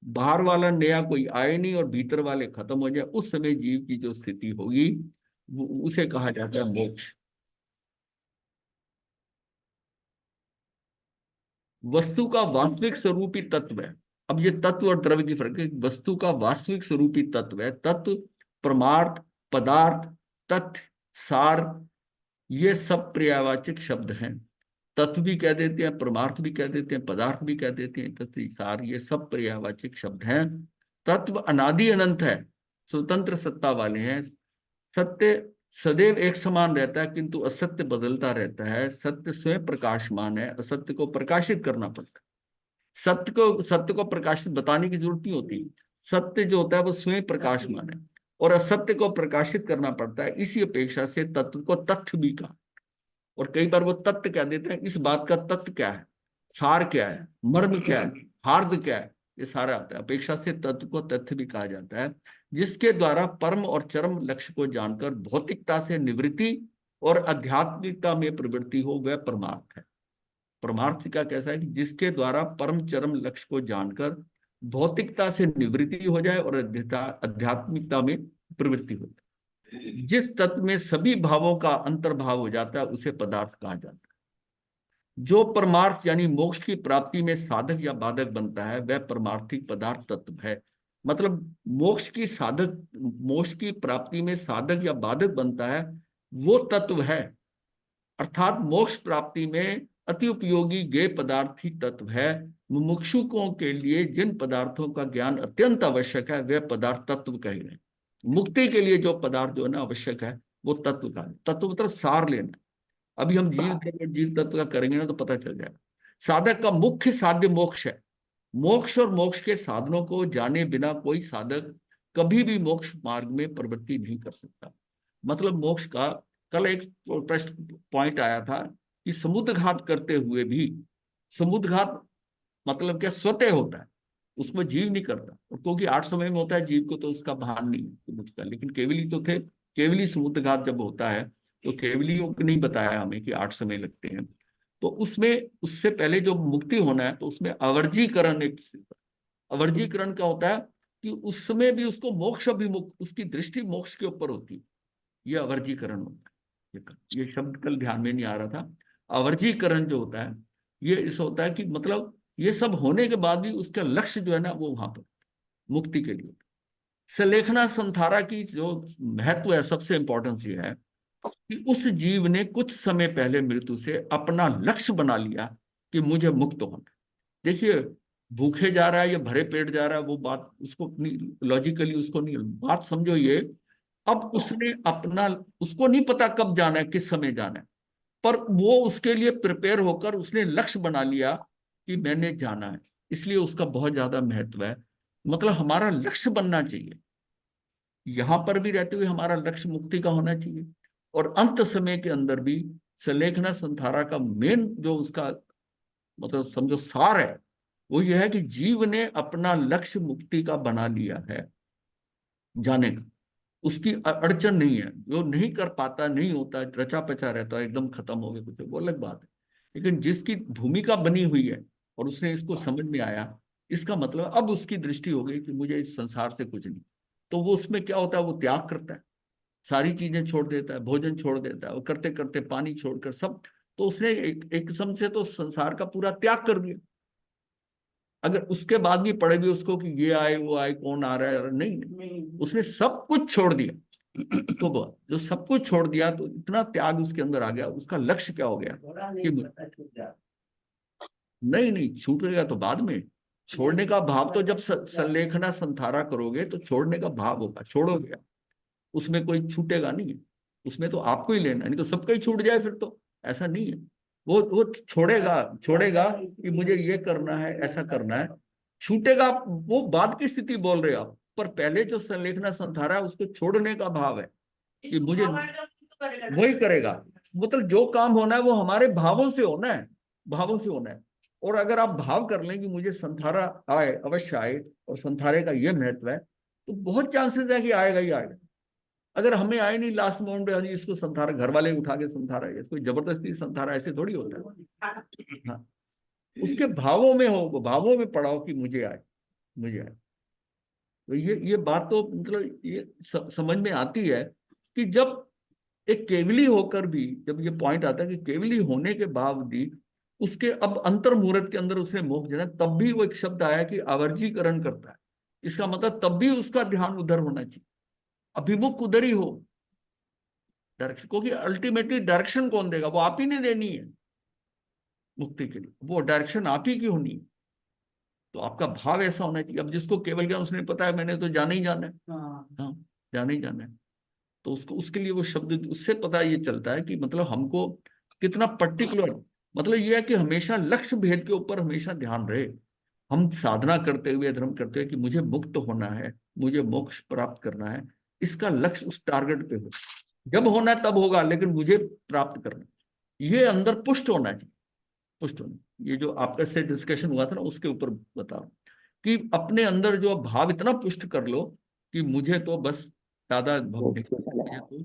बाहर वाला नया कोई आए नहीं और भीतर वाले खत्म हो जाए, उस समय जीव की जो स्थिति होगी उसे कहा जाता है मोक्ष। वस्तु का वास्तविक स्वरूप ही तत्व है। अब ये तत्व और द्रव्य की फर्क है। वस्तु का वास्तविक स्वरूप ही तत्व है। तत्व, परमार्थ, पदार्थ, तथ्य, सार, ये सब पर्यायवाचक शब्द हैं। तत्व भी कह देते हैं, परमार्थ भी कह देते हैं, पदार्थ भी कह देते हैं, तत्व, सार, ये सब पर्यायवाचक शब्द हैं। तत्व अनादि अनंत है, स्वतंत्र सत्ता वाले हैं। सत्य सदैव एक समान रहता है, किंतु असत्य बदलता रहता है। सत्य स्वयं प्रकाशमान है, असत्य को प्रकाशित करना पड़ता है। सत्य को प्रकाशित बताने की जरूरत नहीं होती। सत्य जो होता है वो स्वयं प्रकाशमान है, और असत्य को प्रकाशित करना पड़ता है। इसी अपेक्षा से तत्व को तथ्य भी कहा। और कई बार वो तत्व क्या देते हैं, इस बात का तत्व क्या है, सार क्या है, मर्म क्या है, हार्द क्या है, ये सारा आता है। अपेक्षा से तत्व को तथ्य भी कहा जाता है, जिसके द्वारा परम और चरम लक्ष्य को जानकर भौतिकता से निवृत्ति और आध्यात्मिकता में प्रवृत्ति हो, वह परमार्थ है। परमार्थ का कैसा है कि जिसके द्वारा परम चरम लक्ष्य को जानकर भौतिकता से निवृत्ति हो जाए और आध्यात्मिकता में प्रवृत्ति हो जाए। जिस तत्व में सभी भावों का अंतर्भाव हो जाता है उसे पदार्थ कहा जाता है। जो परमार्थ यानी मोक्ष की प्राप्ति में साधक या बाधक बनता है वह परमार्थिक पदार्थ तत्व है। मतलब मोक्ष की प्राप्ति में साधक या बाधक बनता है वो तत्व है। अर्थात मोक्ष प्राप्ति में अति उपयोगी ज्ञेय पदार्थ ही तत्व है। मुमुक्षुकों के लिए जिन पदार्थों का ज्ञान अत्यंत आवश्यक है वह पदार्थ तत्व कहे गए। मुक्ति के लिए जो पदार्थ जो है ना आवश्यक है वो तत्व का है। तत्व मतलब सार लेना। अभी हम जीव तत्व का करेंगे ना तो पता चल जाएगा। साधक का मुख्य साध्य मोक्ष है। मोक्ष और मोक्ष के साधनों को जाने बिना कोई साधक कभी भी मोक्ष मार्ग में प्रवृत्ति नहीं कर सकता। मतलब मोक्ष का कल एक प्रश्न पॉइंट आया था कि समुद्र घात करते हुए भी, समुद्र घात मतलब क्या स्वतः होता है, उसमें जीव नहीं करता। और क्योंकि 8 समय में होता है जीव को तो उसका भान नहीं है। लेकिन केवली तो थे, केवली समुद्र घात जब होता है तो केवलियों को नहीं बताया हमें कि 8 समय लगते हैं। तो उसमें उससे पहले जो मुक्ति होना है तो उसमें अवर्जीकरण एक, अवर्जीकरण क्या होता है कि उस समय भी उसको मोक्ष अभिमुख, उसकी दृष्टि मोक्ष के ऊपर होती है। ये अवर्जीकरण होता है। ये शब्द कल ध्यान में नहीं आ रहा था। अवर्जीकरण जो होता है ये इस होता है कि मतलब ये सब होने के बाद भी उसका लक्ष्य जो है ना वो वहां पर मुक्ति के लिए। सलेखना संथारा की जो महत्व है, सबसे इंपॉर्टेंस ये है कि उस जीव ने कुछ समय पहले मृत्यु से अपना लक्ष्य बना लिया कि मुझे मुक्त होना। देखिए, भूखे जा रहा है या भरे पेट जा रहा है वो बात उसको लॉजिकली उसको नहीं, बात समझो ये। अब उसने अपना, उसको नहीं पता कब जाना है, किस समय जाना है, पर वो उसके लिए प्रिपेयर होकर उसने लक्ष्य बना लिया कि मैंने जाना है। इसलिए उसका बहुत ज्यादा महत्व है। मतलब हमारा लक्ष्य बनना चाहिए। यहां पर भी रहते हुए हमारा लक्ष्य मुक्ति का होना चाहिए, और अंत समय के अंदर भी सलेखना संथारा का मेन जो उसका मतलब समझो सार है वो ये है कि जीव ने अपना लक्ष्य मुक्ति का बना लिया है, जाने का। उसकी अड़चन नहीं है, जो नहीं कर पाता, नहीं होता, रचा पचा रहता है, एकदम खत्म हो गया कुछ, वो अलग बात है। लेकिन जिसकी भूमिका बनी हुई है और उसने इसको समझ में आया, इसका मतलब अब उसकी दृष्टि हो गई कि मुझे इस संसार से कुछ नहीं। तो वो उसमें क्या होता है, वो त्याग करता है, सारी चीजें छोड़ देता है, भोजन छोड़ देता है, और करते करते पानी छोड़कर सब। तो उसने एक किस्म से तो संसार का पूरा त्याग कर दिया। अगर उसके बाद भी पड़े भी उसको कि ये आए वो आए कौन आ रहा है, नहीं, नहीं, उसने सब कुछ छोड़ दिया। तो जो सब कुछ छोड़ दिया तो इतना त्याग उसके अंदर आ गया। उसका लक्ष्य क्या हो गया कि नहीं नहीं छूटेगा तो बाद में। छोड़ने का भाव तो जब संलेखना संथारा करोगे तो छोड़ने का भाव होगा, छोड़ोगे, उसमें कोई छूटेगा नहीं। उसमें तो आपको ही लेना है, नहीं तो सबका ही छूट जाए फिर तो ऐसा नहीं है। वो छोड़ेगा, छोड़ेगा कि मुझे ये करना है, ऐसा करना है, छूटेगा। वो बाद की स्थिति बोल रहे हो आप, पर पहले जो संलेखना संथारा है उसको छोड़ने का भाव है कि मुझे वही करेगा। मतलब जो काम होना है वो हमारे भावों से होना है, भावों से होना है। और अगर आप भाव कर लें कि मुझे संथारा आए, अवश्य आए, और संथारे का ये महत्व है, तो बहुत चांसेस है कि आएगा ही आएगा। अगर हमें आए नहीं लास्ट मोमेंट पे, इसको संथारा घर वाले उठा के संथारा, इसको जबरदस्ती संथारा, ऐसे थोड़ी होता है। हाँ, उसके भावों में हो, भावों में पड़ाओ कि मुझे आए, मुझे आए। तो ये बात तो मतलब ये समझ में आती है कि जब एक केवली होकर भी, जब ये पॉइंट आता है कि केवली होने के बावजूद उसके अब अंतर मुहूर्त के अंदर उसने मोक्ष जाना, तब भी वो एक शब्द आया कि आवर्जीकरण करता है। इसका मतलब तब भी उसका ध्यान उधर होना चाहिए, अभिमुख उधर ही हो डायरेक्शन, क्योंकि अल्टीमेटली डायरेक्शन कौन देगा, वो आप ही ने देनी है मुक्ति के लिए, वो डायरेक्शन आप ही की होनी है। तो आपका भाव ऐसा होना चाहिए। अब जिसको केवल ज्ञान, उसने पता है मैंने तो जाना ही जाना है, हाँ जाना ही जाना है। तो उसको, उसके लिए वो शब्द, उससे पता ये चलता है कि मतलब हमको कितना पर्टिकुलर, मतलब ये है कि हमेशा लक्ष्य भेद के ऊपर हमेशा ध्यान रहे। हम साधना करते हुए, धर्म करते हुए कि मुझे मुक्त होना है, मुझे मोक्ष प्राप्त करना है, इसका लक्ष्य उस टारगेट पे हो। जब होना है तब होगा, लेकिन मुझे प्राप्त करना है। ये अंदर पुष्ट होना चाहिए, पुष्ट होना। ये जो आपका से डिस्कशन हुआ था ना, उसके ऊपर बताओ कि अपने अंदर जो भाव इतना पुष्ट कर लो कि मुझे तो बस दादा भक्त नहीं, मुझे तो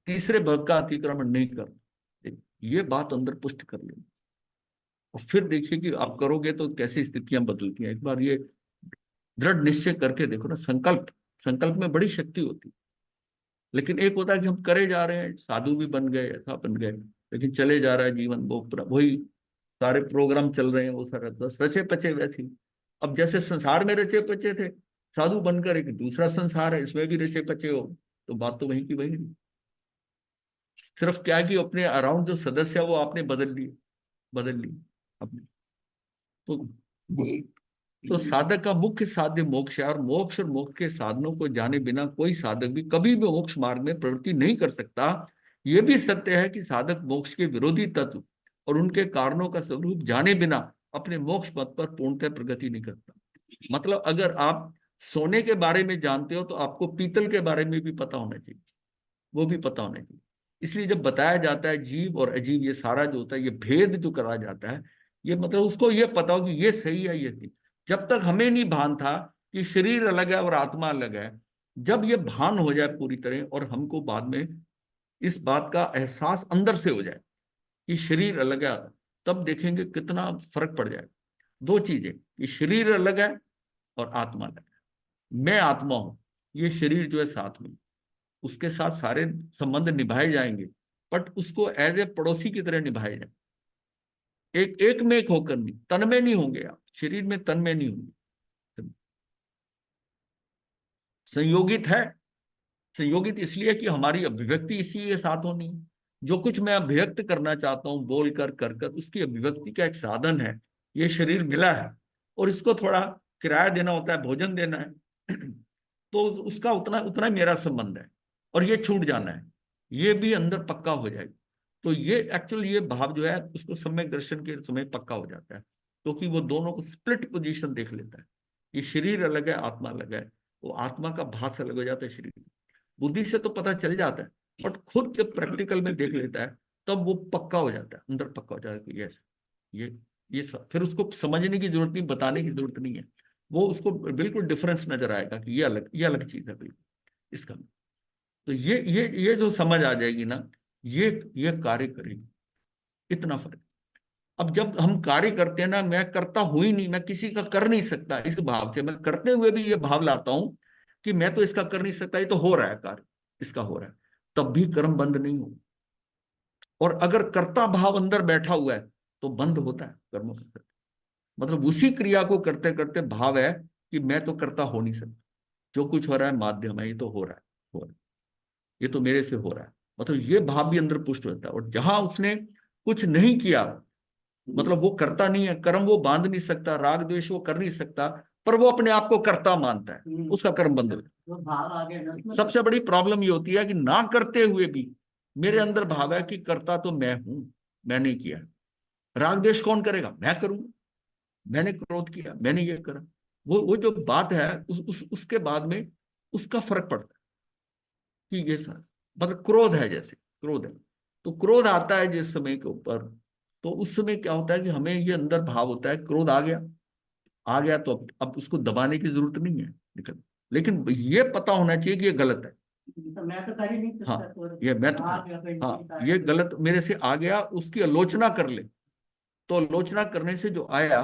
तीसरे भक्त का अतिक्रमण नहीं करना, ये बात अंदर पुष्ट कर लो। और फिर देखिए कि आप करोगे तो कैसी स्थितियां बदलती हैं। एक बार ये दृढ़ निश्चय करके देखो ना, संकल्प, संकल्प में बड़ी शक्ति होती है। लेकिन एक होता है कि हम करे जा रहे हैं, साधु भी बन गए, ऐसा बन गए, लेकिन चले जा रहा है जीवन, वो वही सारे प्रोग्राम चल रहे हैं, वो सारा बस रचे पचे वैसे ही। अब जैसे संसार में रचे पचे थे, साधु बनकर एक दूसरा संसार है, इसमें भी रचे पचे हो, तो बात तो वहीं की वही रही। सिर्फ क्या है कि अपने अराउंड जो सदस्य है वो आपने बदल लिए, बदल लिए अपने। तो तो साधक का मुख्य साध्य मोक्ष है, और मोक्ष और मोक्ष के साधनों को जाने बिना कोई साधक भी कभी भी मोक्ष मार्ग में प्रवृत्ति नहीं कर सकता। यह भी सत्य है कि साधक मोक्ष के विरोधी तत्व और उनके कारणों का स्वरूप जाने बिना अपने मोक्ष पथ पर पूर्णतः प्रगति नहीं करता। मतलब अगर आप सोने के बारे में जानते हो तो आपको पीतल के बारे में भी पता होना चाहिए, वो भी पता होना चाहिए। इसलिए जब बताया जाता है जीव और अजीव, ये सारा जो होता है, ये भेद जो करा जाता है, ये मतलब उसको ये पता हो कि ये सही है, ये नहीं। जब तक हमें नहीं भान था कि शरीर अलग है और आत्मा अलग है, जब ये भान हो जाए पूरी तरह और हमको बाद में इस बात का एहसास अंदर से हो जाए कि शरीर अलग है, तब देखेंगे कितना फर्क पड़ जाए। दो चीजें, कि शरीर अलग है और आत्मा अलग है। मैं आत्मा हूं, ये शरीर जो है साथ में, उसके साथ सारे संबंध निभाए जाएंगे, बट उसको एज ए पड़ोसी की तरह निभाए जाए। एक एक में एक होकर नहीं, तन में नहीं होंगे आप, शरीर में तन में नहीं होंगे। संयोगित है, संयोगित इसलिए कि हमारी अभिव्यक्ति इसी के साथ होनी है। जो कुछ मैं अभिव्यक्त करना चाहता हूं बोलकर कर कर, उसकी अभिव्यक्ति का एक साधन है, ये शरीर मिला है, और इसको थोड़ा किराया देना होता है, भोजन देना है तो उसका उतना उतना मेरा संबंध है, और ये छूट जाना है, ये भी अंदर पक्का हो जाएगा। तो ये एक्चुअल ये भाव जो है उसको सम्यक दर्शन के समय पक्का हो जाता है, क्योंकि वो दोनों को स्प्लिट पोजीशन देख लेता है। ये शरीर अलग है, आत्मा अलग है, वो आत्मा का भास अलग हो जाता है शरीर। बुद्धि से तो पता चल जाता है, बट खुद जब प्रैक्टिकल में देख लेता है तब वो पक्का हो जाता है, अंदर पक्का हो जाता है कि यस, ये फिर उसको समझने की जरूरत नहीं, बताने की जरूरत नहीं है। वो उसको बिल्कुल डिफरेंस नजर आएगा कि ये अलग चीज है बिल्कुल इसका। तो ये जो समझ आ जाएगी ना, ये कार्य करेगी, इतना फर्क। अब जब हम कार्य करते हैं ना, मैं करता हूं ही नहीं, मैं किसी का कर नहीं सकता, इस भाव से मैं करते हुए भी ये भाव लाता हूं कि मैं तो इसका कर नहीं सकता, ये तो हो रहा है कार्य, इसका हो रहा है, तब भी कर्म बंद नहीं हो। और अगर कर्ता भाव अंदर बैठा हुआ है तो बंद होता है कर्मों का। मतलब उसी क्रिया को करते करते भाव है कि मैं तो करता हो नहीं सकता, जो कुछ हो रहा है माध्यम है, ये तो हो रहा है, हो रहा है, ये तो मेरे से हो रहा है। मतलब ये भाव भी अंदर पुष्ट होता है। और जहां उसने कुछ नहीं किया, मतलब वो करता नहीं है कर्म, वो बांध नहीं सकता, राग द्वेष वो कर नहीं सकता, पर वो अपने आप को कर्ता मानता है, उसका कर्म बंद हो जाता तो भाव आ गया ना है। उसमें। सबसे बड़ी प्रॉब्लम ये होती है कि ना करते हुए भी मेरे अंदर भाव है कि करता तो मैं हूं, मैंने किया। राग द्वेष कौन करेगा, मैं करूंगा, मैंने क्रोध किया, मैंने ये करा। वो जो बात है उसके बाद में उसका फर्क पड़ता है कि ये सर, मतलब क्रोध है, जैसे क्रोध है, तो क्रोध आता है जिस समय के ऊपर, तो उस समय क्या होता है कि हमें ये अंदर भाव होता है क्रोध आ गया, आ गया तो अब उसको दबाने की जरूरत नहीं है, निकल। लेकिन ये पता होना चाहिए कि ये गलत है। तो मैं तो कर ही नहीं हाँ, सकता ये मैं तो आ गया कर, कोई हाँ, नहीं ये गलत मेरे से आ गया, उसकी आलोचना कर ले, तो आलोचना करने से जो आया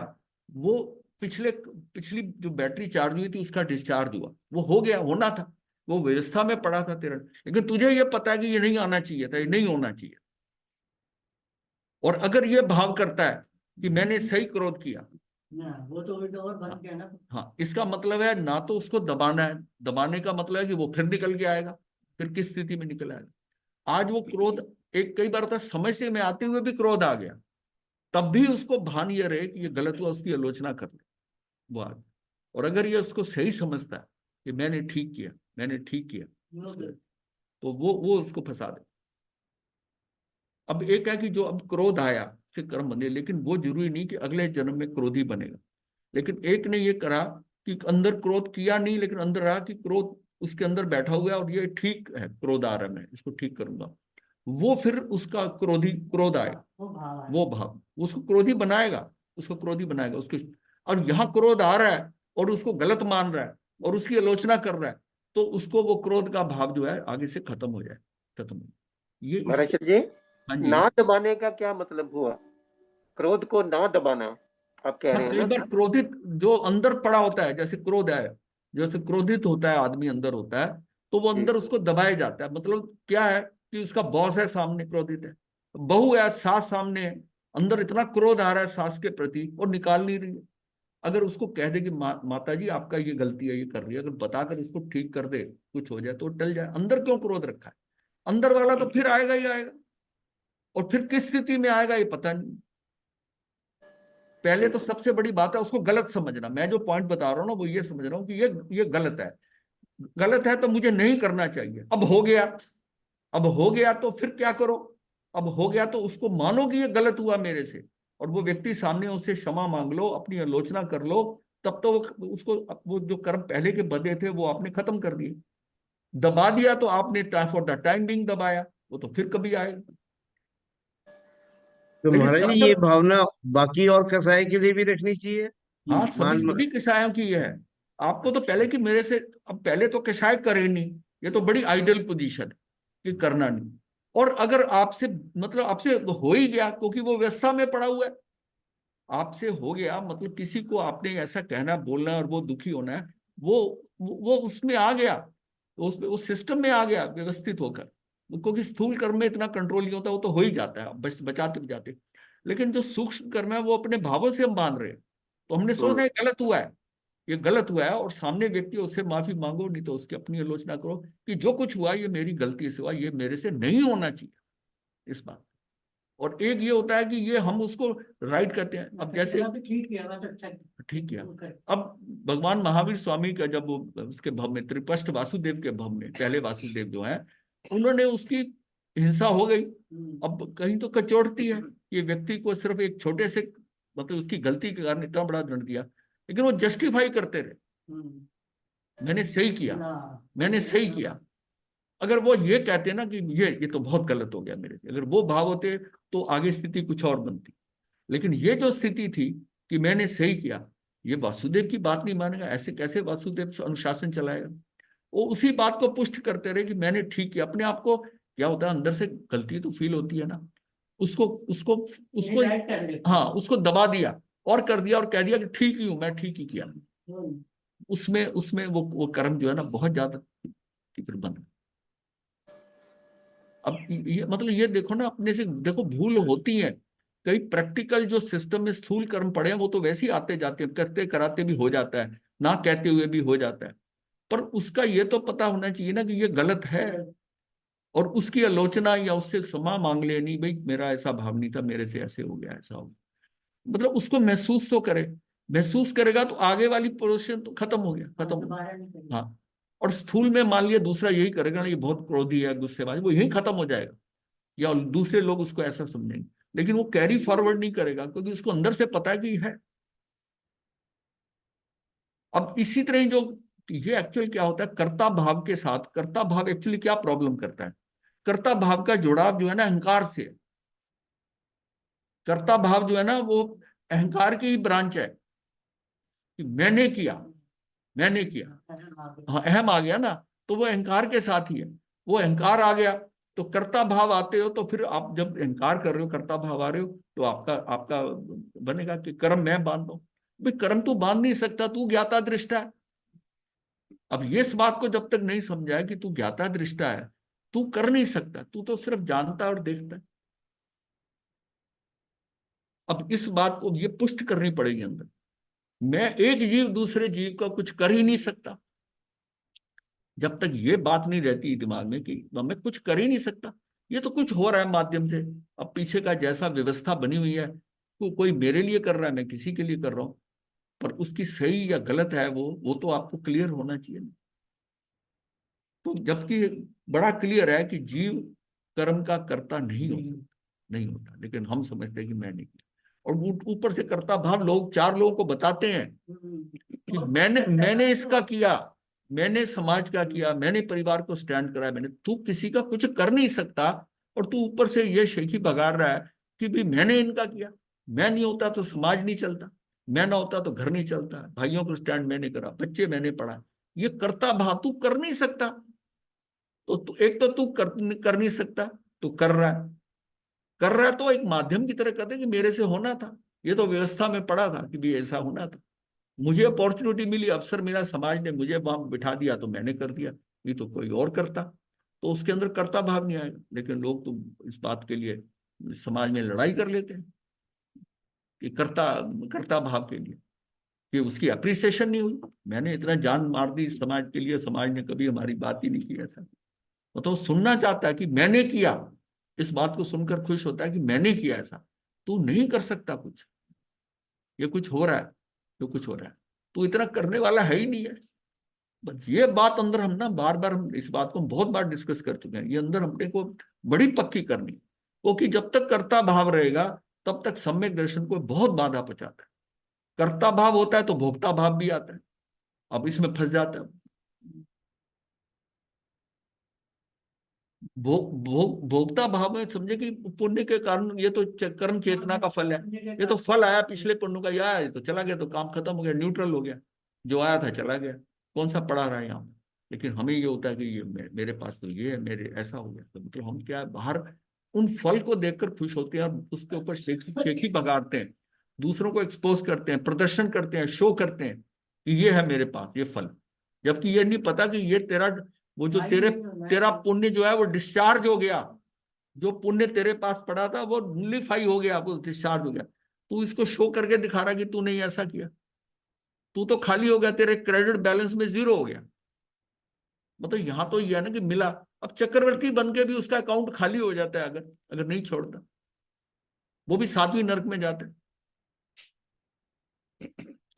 वो पिछली जो बैटरी चार्ज हुई थी उसका डिस्चार्ज हुआ, वो हो गया, होना था, वो व्यवस्था में पड़ा था तेरा। लेकिन तुझे ये पता है कि ये नहीं आना चाहिए था, ये नहीं होना चाहिए। और अगर ये भाव करता है कि मैंने सही क्रोध किया, ना, वो तो उल्टा और बन हाँ, गया ना। हाँ, इसका मतलब है ना तो उसको दबाना है, दबाने का मतलब है कि वो फिर निकल के आएगा, फिर किस स्थिति में निकल आएगा। आज वो क्रोध, एक कई बार होता है समझ से में आते हुए भी क्रोध आ गया, तब भी उसको भान ये रहे कि ये गलत हुआ, उसकी आलोचना कर ले वो आगे। और अगर ये उसको सही समझता है कि मैंने ठीक किया, मैंने ठीक किया, तो वो उसको फंसा दे। अब एक है कि जो अब क्रोध आया फिर कर्म बने, लेकिन वो जरूरी नहीं कि अगले जन्म में क्रोधी बनेगा। लेकिन एक ने ये करा कि अंदर क्रोध किया नहीं, लेकिन अंदर रहा कि क्रोध उसके अंदर बैठा हुआ है और ये ठीक है, क्रोध आ रहा है, मैं इसको ठीक करूंगा। वो फिर उसका क्रोध आएगा, वो भाव उसको क्रोधी बनाएगा, उसको क्रोधी बनाएगा उसको। और यहाँ क्रोध आ रहा है और उसको गलत मान रहा है और उसकी आलोचना कर रहा है, तो उसको वो क्रोध का भाव जो है आगे से खत्म हो जाए, खत्म हो। ये इस महाराज जी, हाँ जी। ना दबाने का क्या मतलब हुआ? क्रोध को ना दबाना आप कह हाँ, रहे हैं कई ना? बार क्रोधित जो अंदर पड़ा होता है, जैसे क्रोध है, जैसे क्रोधित होता है आदमी अंदर होता है, तो वो जी। अंदर उसको दबाया जाता है। मतलब क्या है कि उसका बॉस है सामने क्रोधित है, बहू है सास सामने है, अंदर इतना क्रोध आ रहा है सास के प्रति और निकाल नहीं रही है। अगर उसको कह दे कि माता जी आपका ये गलती है, ये कर रही है, अगर बताकर उसको ठीक कर दे, कुछ हो जाए तो टल जाए। अंदर क्यों क्रोध रखा है? अंदर वाला तो फिर आएगा ही आएगा, और फिर किस स्थिति में आएगा ये पता नहीं। पहले तो सबसे बड़ी बात है उसको गलत समझना। मैं जो पॉइंट बता रहा हूँ ना वो ये समझ रहा हूँ कि ये गलत है, गलत है तो मुझे नहीं करना चाहिए। अब हो गया, अब हो गया तो फिर क्या करो? अब हो गया तो उसको मानो कि ये गलत हुआ मेरे से, और वो व्यक्ति सामने, उससे क्षमा मांग लो, अपनी आलोचना कर लो। तब तो वो उसको वो जो कर्म पहले के बदे थे वो आपने खत्म कर दिए। दबा दिया तो आपने फॉर द टाइम बिंग दबाया, वो तो फिर कभी आएगा। तो लेकिन महाराज जी, जब ये तक भावना बाकी और कसाई के लिए भी रखनी चाहिए। हाँ, सभी मान सभी कषायों की ये है। आपको तो पहले की मेरे से, अब पहले तो कषाय करे नहीं, ये तो बड़ी आइडियल पोजीशन है कि करना नहीं। और अगर आपसे, मतलब आपसे हो ही गया क्योंकि वो व्यवस्था में पड़ा हुआ है, आपसे हो गया मतलब किसी को आपने ऐसा कहना बोलना है और वो दुखी होना है, वो उसमें आ गया, तो उसमें उस सिस्टम में आ गया व्यवस्थित होकर। क्योंकि स्थूल कर्म में इतना कंट्रोल नहीं होता, वो तो हो ही जाता है बचाते बचाते। लेकिन जो सूक्ष्म कर्म है वो अपने भावों से हम बांध रहे हैं, तो हमने सोचना है गलत हुआ है, ये गलत हुआ है, और सामने व्यक्ति उससे माफी मांगो, नहीं तो उसकी अपनी आलोचना करो कि जो कुछ हुआ ये मेरी गलती से हुआ, ये मेरे से नहीं होना चाहिए इस बात। और एक ये होता है कि ये हम उसको राइट करते हैं। अब जैसे ठीक किया, मैं तो अच्छा ठीक किया। अब भगवान महावीर स्वामी का जब वो उसके भव में, त्रिपष्ट वासुदेव के भव में, पहले वासुदेव जो है, उन्होंने उसकी हिंसा हो गई। अब कहीं तो कचोटती है, ये व्यक्ति को सिर्फ एक छोटे से, मतलब उसकी गलती के कारण इतना बड़ा दंड दिया, लेकिन वो जस्टिफाई करते रहे, मैंने सही किया, मैंने सही किया। अगर वो ये कहते ना कि ये तो बहुत गलत हो गया मेरे से, अगर वो भाव होते तो आगे स्थिति कुछ और बनती। लेकिन ये जो स्थिति थी कि मैंने सही किया, ये वासुदेव की बात नहीं मानेगा, ऐसे कैसे वासुदेव अनुशासन चलाएगा? वो उसी बात को पुष्ट करते रहे कि मैंने ठीक किया। अपने आप को क्या होता है, अंदर से गलती तो फील होती है ना, उसको उसको उसको हाँ, उसको दबा दिया और कर दिया और कह दिया कि ठीक ही हूं मैं, ठीक ही किया। उसमें उसमें वो कर्म जो है ना बहुत ज्यादा तीव्र बन। अब ये मतलब ये देखो ना, अपने से देखो भूल होती है। कई प्रैक्टिकल जो सिस्टम में स्थूल कर्म पड़े हैं वो तो वैसे ही आते जाते हैं, करते कराते भी हो जाता है, ना कहते हुए भी हो जाता है। पर उसका ये तो पता होना चाहिए ना कि ये गलत है, और उसकी आलोचना या उससे क्षमा मांग लेनी, भाई मेरा ऐसा भाव नहीं था, मेरे से ऐसे हो गया, ऐसा हो गया। मतलब उसको महसूस तो करे, महसूस करेगा तो आगे वाली पोर्शन तो खत्म हो गया, खत्म हो गया। हाँ, और स्थूल में मान लिया दूसरा यही करेगा ना, ये बहुत क्रोधी है, गुस्सेबाज, वो यही खत्म हो जाएगा, या दूसरे लोग उसको ऐसा समझेंगे। लेकिन वो कैरी फॉरवर्ड नहीं करेगा क्योंकि उसको अंदर से पता है कि है। अब इसी तरह जो ये एक्चुअल क्या होता है, कर्ता भाव के साथ, कर्ता भाव एक्चुअली क्या प्रॉब्लम करता है? कर्ता भाव का जुड़ाव जो है ना अहंकार से है। कर्ता भाव जो है ना वो अहंकार की ही ब्रांच है कि मैंने किया, मैंने किया। हाँ, अहम आ गया ना, तो वो अहंकार के साथ ही है। वो अहंकार आ गया तो कर्ता भाव आते हो, तो फिर आप जब अहंकार कर रहे हो, कर्ता भाव आ रहे हो, तो आपका आपका बनेगा कि कर्म मैं बांध दो। भाई कर्म तू बांध नहीं सकता, तू ज्ञाता दृष्टा है। अब ये इस बात को जब तक नहीं समझा है कि तू ज्ञाता दृष्टा है, तू कर नहीं सकता, तू तो सिर्फ जानता और देखता है। अब इस बात को ये पुष्ट करनी पड़ेगी अंदर। मैं एक जीव दूसरे जीव का कुछ कर ही नहीं सकता, जब तक ये बात नहीं रहती दिमाग में कि मैं कुछ कर ही नहीं सकता, ये तो कुछ हो रहा है माध्यम से। अब पीछे का जैसा व्यवस्था बनी हुई है, तो कोई मेरे लिए कर रहा है, मैं किसी के लिए कर रहा हूं, पर उसकी सही या गलत है वो तो आपको क्लियर होना चाहिए ना। तो जबकि बड़ा क्लियर है कि जीव कर्म का कर्ता नहीं होता, नहीं होता, लेकिन हम समझते हैं कि मैंने किया। और ऊपर से कर्ता भाव लोग 4 लोगों को बताते हैं कि मैंने इसका किया, मैंने समाज का किया, मैंने परिवार को स्टैंड कराया, मैंने। तू किसी का कुछ कर नहीं सकता और तू ऊपर से ये शेखी बगाड़ रहा है कि भी मैंने इनका किया। मैं नहीं होता तो समाज नहीं चलता, मैं ना होता तो घर नहीं चलता, भाइयों को स्टैंड मैंने करा, बच्चे मैंने पढ़ा। ये कर्ता भाव तू कर नहीं सकता। तो एक तो तू कर नहीं सकता, तू कर रहा है। कर रहा है तो एक माध्यम की तरह करते कि मेरे से होना था, ये तो व्यवस्था में पड़ा था कि भी ऐसा होना था। मुझे अपॉर्चुनिटी मिली, अवसर मिला, समाज ने मुझे वहां बिठा दिया तो मैंने कर दिया, ये तो कोई और करता। तो उसके अंदर कर्ता भाव नहीं आएगा। लेकिन लोग तो इस बात के लिए समाज में लड़ाई कर लेते हैं कि कर्ता कर्ता भाव के लिए, कि उसकी अप्रिसिएशन नहीं हुई। मैंने इतना जान मार दी समाज के लिए, समाज ने कभी हमारी बात ही नहीं की। ऐसा वो तो सुनना चाहता है कि मैंने किया, इस बात को सुनकर खुश होता है कि मैंने किया। ऐसा तू नहीं कर सकता कुछ, ये कुछ हो रहा है, जो कुछ हो रहा है तू इतना करने वाला है ही नहीं है। बस ये बात अंदर हम ना बार बार, हम इस बात को बहुत बार डिस्कस कर चुके हैं, ये अंदर हमने को बड़ी पक्की करनी, क्योंकि जब तक कर्ता भाव रहेगा तब तक सम्यक दर्शन को बहुत बाधा पहुंचाता है। कर्ता भाव होता है तो भोक्ता भाव भी आता है, अब इसमें फंस जाता है। भोक्ता भाव में समझे कि पुण्य के कारण, ये तो कर्म चेतना का फल है, ये तो फल आया पिछले पुण्य का, यह आया तो चला गया, तो काम खत्म हो गया, न्यूट्रल हो गया, जो आया था चला गया, कौन सा पड़ा रहा है यहाँ। लेकिन हमें ये होता है कि ये मेरे पास तो ये है, मेरे ऐसा हो गया, तो मतलब हम क्या है, बाहर उन फल को देखकर खुश होते हैं और उसके ऊपर शेखी बगाड़ते हैं, दूसरों को एक्सपोज करते हैं, प्रदर्शन करते हैं, शो करते हैं कि ये है मेरे पास ये फल। जबकि ये नहीं पता कि ये तेरा, वो जो तेरा पुण्य जो है वो डिस्चार्ज हो गया, जो पुण्य तेरे पास पड़ा था वो नुलिफाई हो गया, वो डिस्चार्ज हो गया। तू इसको शो करके दिखा रहा कि तूने ऐसा किया, तू तो खाली हो गया, तेरे क्रेडिट बैलेंस में 0 हो गया। मतलब यहां तो यह है ना कि मिला, अब चक्रवर्ती बन के भी उसका अकाउंट खाली हो जाता है, अगर अगर नहीं छोड़ता, वो भी 7वीं नरक में जाते हैं।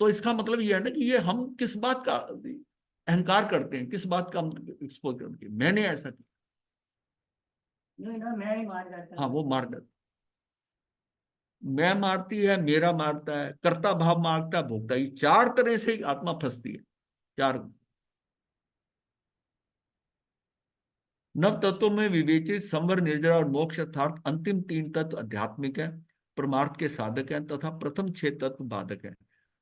तो इसका मतलब यह है ना कि ये हम किस बात का अहंकार करते हैं, किस बात का हम एक्सपोज करते हैं, मैंने ऐसा किया। ना मैं ही मार जाता हाँ, वो मार जाता, मैं मारती है, मेरा मारता है, कर्ता भाव मारता है, भोगता, ये 4 तरह से आत्मा फंसती है। 4 नव तत्वों में विवेचित संवर, निर्जरा और मोक्ष अर्थात अंतिम 3 तत्व आध्यात्मिक है, परमार्थ के साधक हैं तथा प्रथम 6 तत्व बाधक है।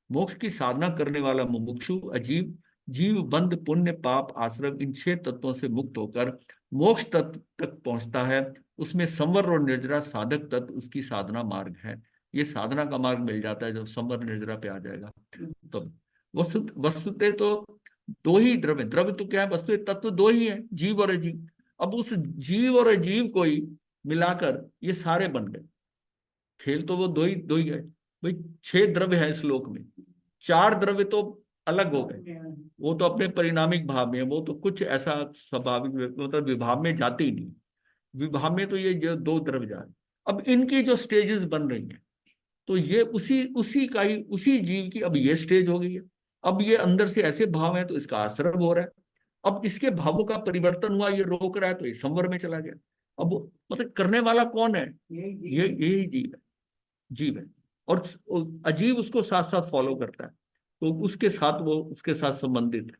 मोक्ष की साधना करने वाला मुमुक्षु अजीव जीव बंध पुण्य पाप आश्रम इन 6 तत्वों से मुक्त होकर मोक्ष तत्व तक पहुंचता है। उसमें संवर और निर्जरा साधक तत्व उसकी साधना मार्ग है। ये साधना का मार्ग मिल जाता है जब संवर निर्जरा पे आ जाएगा। तो वस्तुते तो 2 ही द्रव्य, द्रव्य तो क्या है, वस्तु तत्व 2 ही है, जीव और अजीव। अब उस जीव और अजीव को ही मिलाकर ये सारे बन गए। खेल तो वो दो ही है भाई। 6 द्रव्य है श्लोक में, 4 द्रव्य तो अलग हो गए, वो तो अपने परिणामिक भाव में है, वो तो कुछ ऐसा स्वाभाविक मतलब विभाव में जाते ही नहीं। विभाव में तो ये जो 2 द्रव्य जा रहे, अब इनकी जो स्टेजेस बन रही हैं, तो ये उसी उसी का ही, उसी जीव की अब ये स्टेज हो गई है। अब ये अंदर से ऐसे भाव है तो इसका आश्रम हो रहा है। अब इसके भावों का परिवर्तन हुआ, ये रोक रहा है तो ये संवर में चला गया। अब मतलब करने वाला कौन है, ये यही जीव है, जीव है। और अजीब उसको साथ साथ फॉलो करता है, तो उसके साथ वो उसके साथ संबंधित है।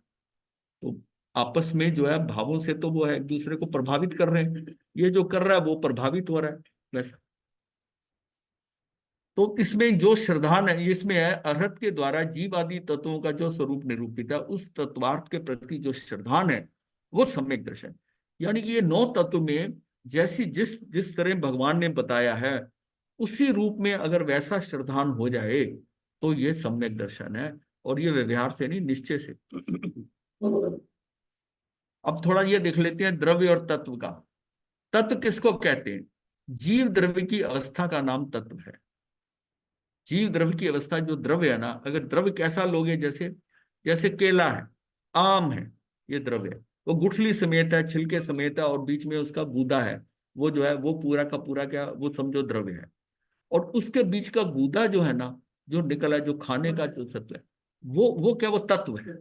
तो आपस में जो है भावों से तो वो है एक दूसरे को प्रभावित कर रहे हैं, ये जो कर रहा है वो प्रभावित हो रहा है वैसा। तो इसमें जो श्रद्धान है, इसमें है अर्हत के द्वारा जीव आदि तत्वों का जो स्वरूप निरूपित है, उस तत्वार्थ के प्रति जो श्रद्धान है वो सम्यक दर्शन। यानी कि ये 9 तत्व में जैसी जिस जिस तरह भगवान ने बताया है उसी रूप में अगर वैसा श्रद्धान हो जाए तो ये सम्यक दर्शन है। और ये व्यवहार से नहीं, निश्चय से। अब थोड़ा ये देख लेते हैं द्रव्य और तत्व का। तत्व किसको कहते हैं? जीव द्रव्य की अवस्था का नाम तत्व है। जीव द्रव्य की अवस्था, जो द्रव्य है ना, अगर द्रव्य कैसा लोगे, जैसे जैसे केला है, आम है, ये द्रव्य है। वो गुठली समेत है, छिलके समेत है, और बीच में उसका गूदा है, वो जो है वो पूरा का पूरा क्या, वो समझो द्रव्य है। और उसके बीच का गूदा जो है ना, जो निकला, जो खाने का जो सत्व है, वो क्या, वो तत्व है।